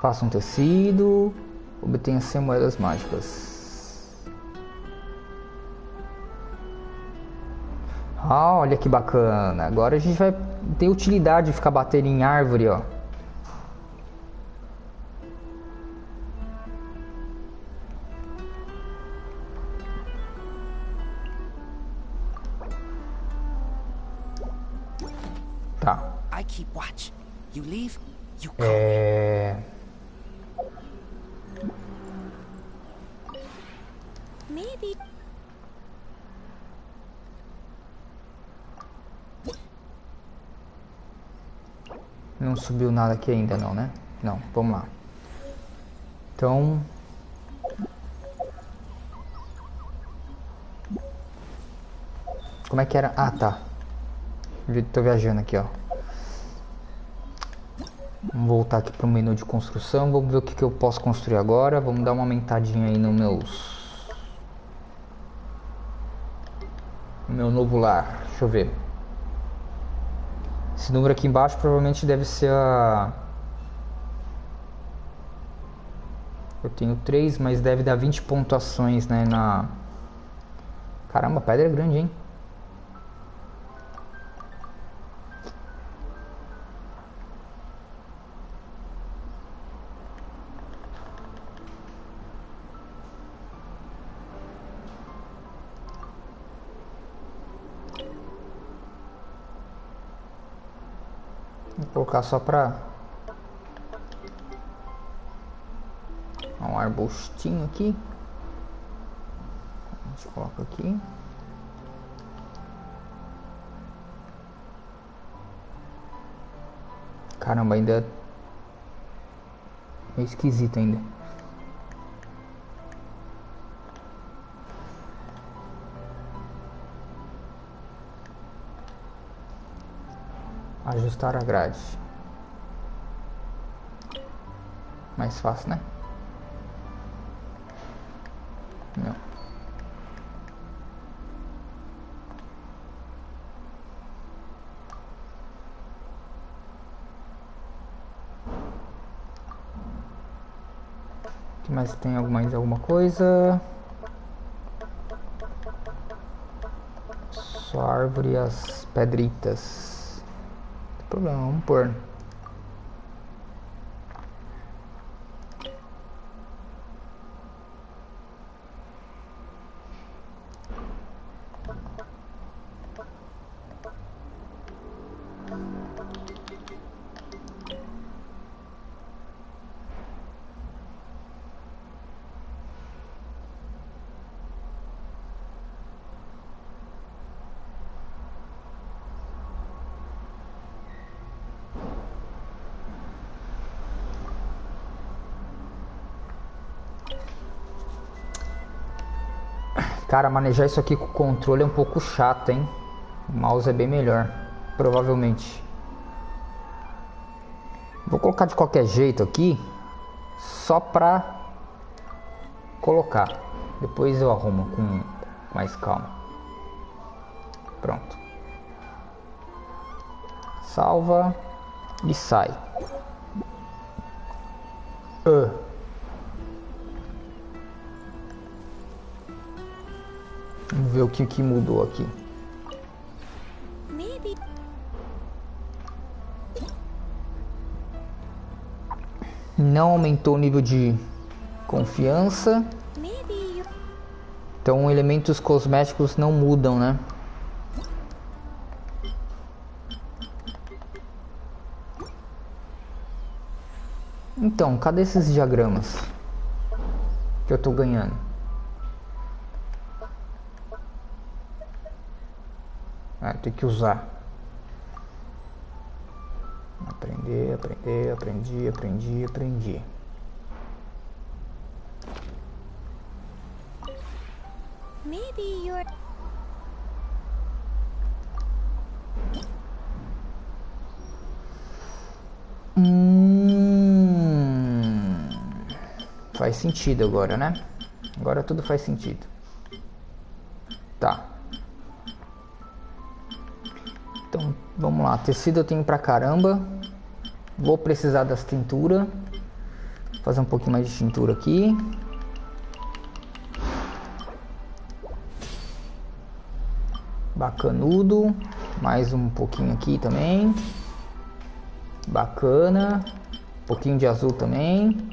A: Faça um tecido. Obtenha 100 moedas mágicas. Olha que bacana. Agora a gente vai ter utilidade de ficar batendo em árvore, ó. Tá.
C: I keep watch. You leave, you come.
F: Maybe.
A: Não subiu nada aqui ainda não, né? Não, vamos lá. Então... Como é que era? Ah, tá. Tô viajando aqui, ó. Vamos voltar aqui pro menu de construção. Vamos ver o que eu posso construir agora. Vamos dar uma aumentadinha aí no meu novo lar. Deixa eu ver. Esse número aqui embaixo provavelmente deve ser a... Eu tenho 3, mas deve dar 20 pontuações, né, na... Caramba, a pedra é grande, hein? Vou colocar só pra... um arbustinho aqui. A gente coloca aqui. Caramba, ainda é esquisito ainda. Ajustar a grade. Mais fácil, né? Não. Aqui mais tem mais alguma coisa? Só a árvore e as pedritas. Não tem problema, vamos pôr. Cara, manejar isso aqui com o controle é um pouco chato, hein? O mouse é bem melhor, provavelmente. Vou colocar de qualquer jeito aqui, só pra colocar. Depois eu arrumo com mais calma. Pronto. Salva e sai. Vamos ver o que mudou aqui.
F: Maybe.
A: Não aumentou o nível de confiança.
F: Maybe.
A: Então elementos cosméticos não mudam, né? Então, cadê esses diagramas que eu tô ganhando? Ah, tem que usar. Aprender, aprendi.
F: Maybe you're.
A: Faz sentido agora, né? Agora tudo faz sentido. Tá. Então, vamos lá. Tecido eu tenho pra caramba. Vou precisar das tinturas. Vou fazer um pouquinho mais de tintura aqui. Bacanudo. Mais um pouquinho aqui também. Bacana. Um pouquinho de azul também.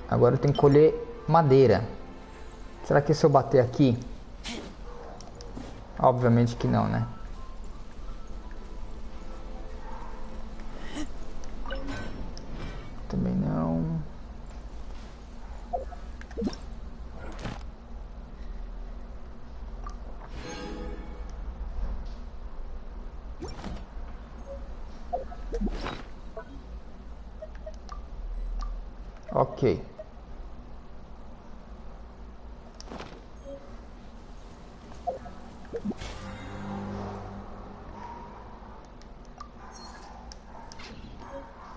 A: Agora eu tenho que colher madeira. Será que se eu bater aqui... Obviamente que não, né? Também não. Ok.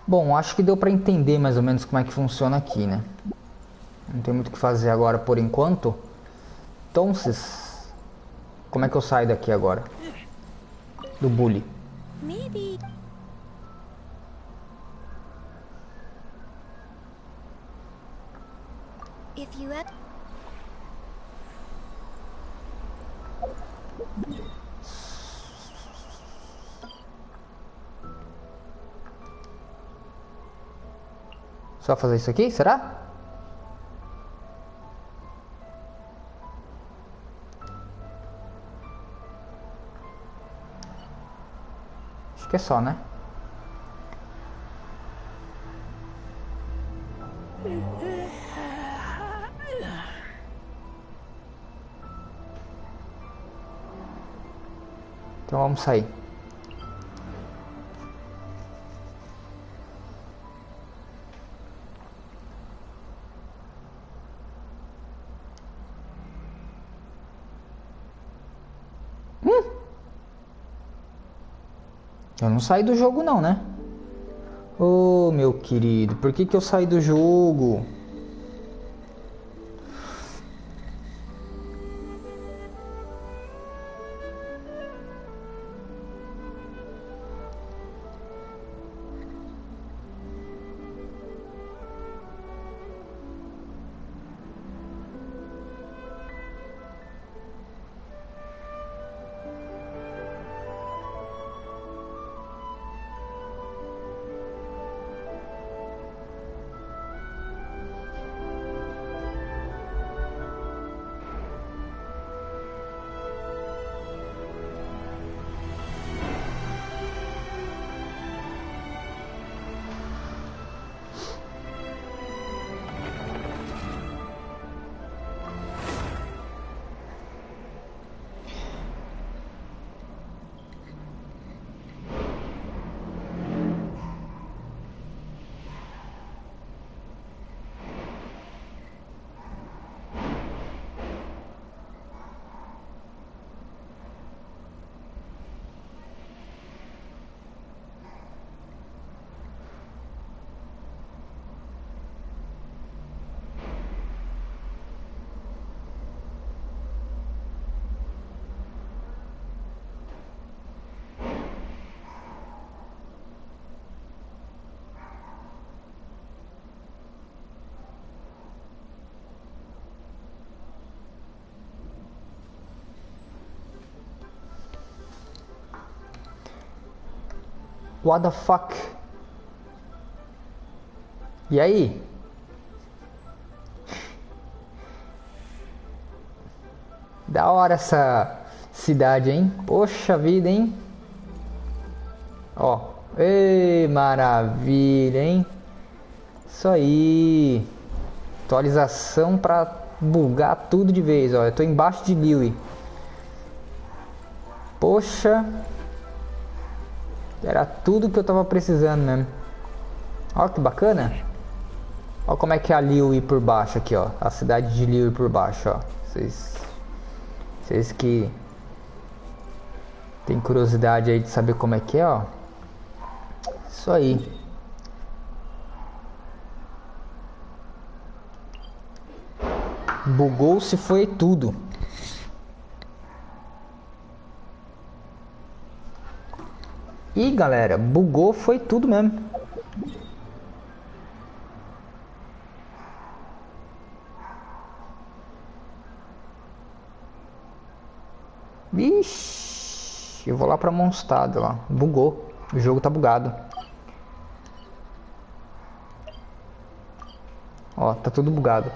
A: Bom, acho que deu para entender mais ou menos como é que funciona aqui, né? Não tem muito o que fazer agora por enquanto. Então, como é que eu saio daqui agora? Do Bule.
F: Maybe. If you had...
A: Só fazer isso aqui, será? Acho que é só, né? Então vamos sair. Eu não saí do jogo não, né? Ô, meu querido, por que eu saí do jogo? What the fuck? E aí? Da hora essa cidade, hein? Poxa vida, hein? Ó. Ei, maravilha, hein? Isso aí. Atualização pra bugar tudo de vez, ó. Eu tô embaixo de Liyue. Poxa. Era tudo que eu tava precisando mesmo. Ó que bacana. Ó como é que é a Liyue por baixo aqui, ó. A cidade de Liyue por baixo, ó. Vocês que tem curiosidade aí de saber como é que é, ó. Isso aí. Bugou-se foi tudo. E galera, bugou foi tudo mesmo. Vixe, eu vou lá pra Mondstadt lá. Bugou. O jogo tá bugado. Ó, tá tudo bugado.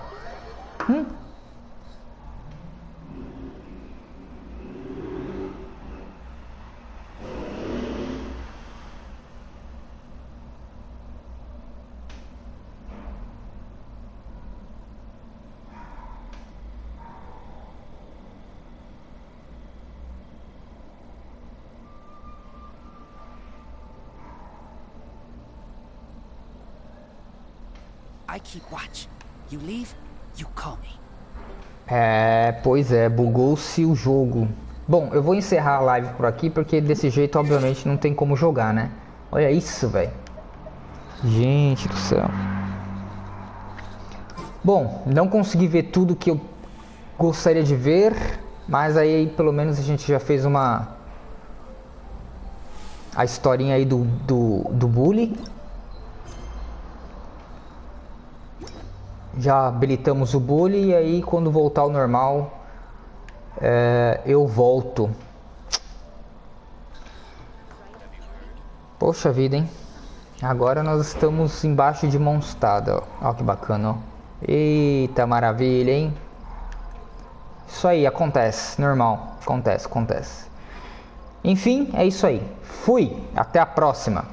C: I keep watch. You leave, you call me.
A: Pois é, bugou-se o jogo. Bom, eu vou encerrar a live por aqui, porque desse jeito, obviamente, não tem como jogar, né? Olha isso, velho. Gente do céu. Bom, não consegui ver tudo que eu gostaria de ver, mas aí pelo menos a gente já fez a historinha aí do Bule. Já habilitamos o Bule e aí quando voltar ao normal eu volto. Poxa vida, hein? Agora nós estamos embaixo de Mondstadt, ó. Ó que bacana, ó. Eita maravilha, hein? Isso aí, acontece, normal, acontece. Enfim, é isso aí. Fui, até a próxima.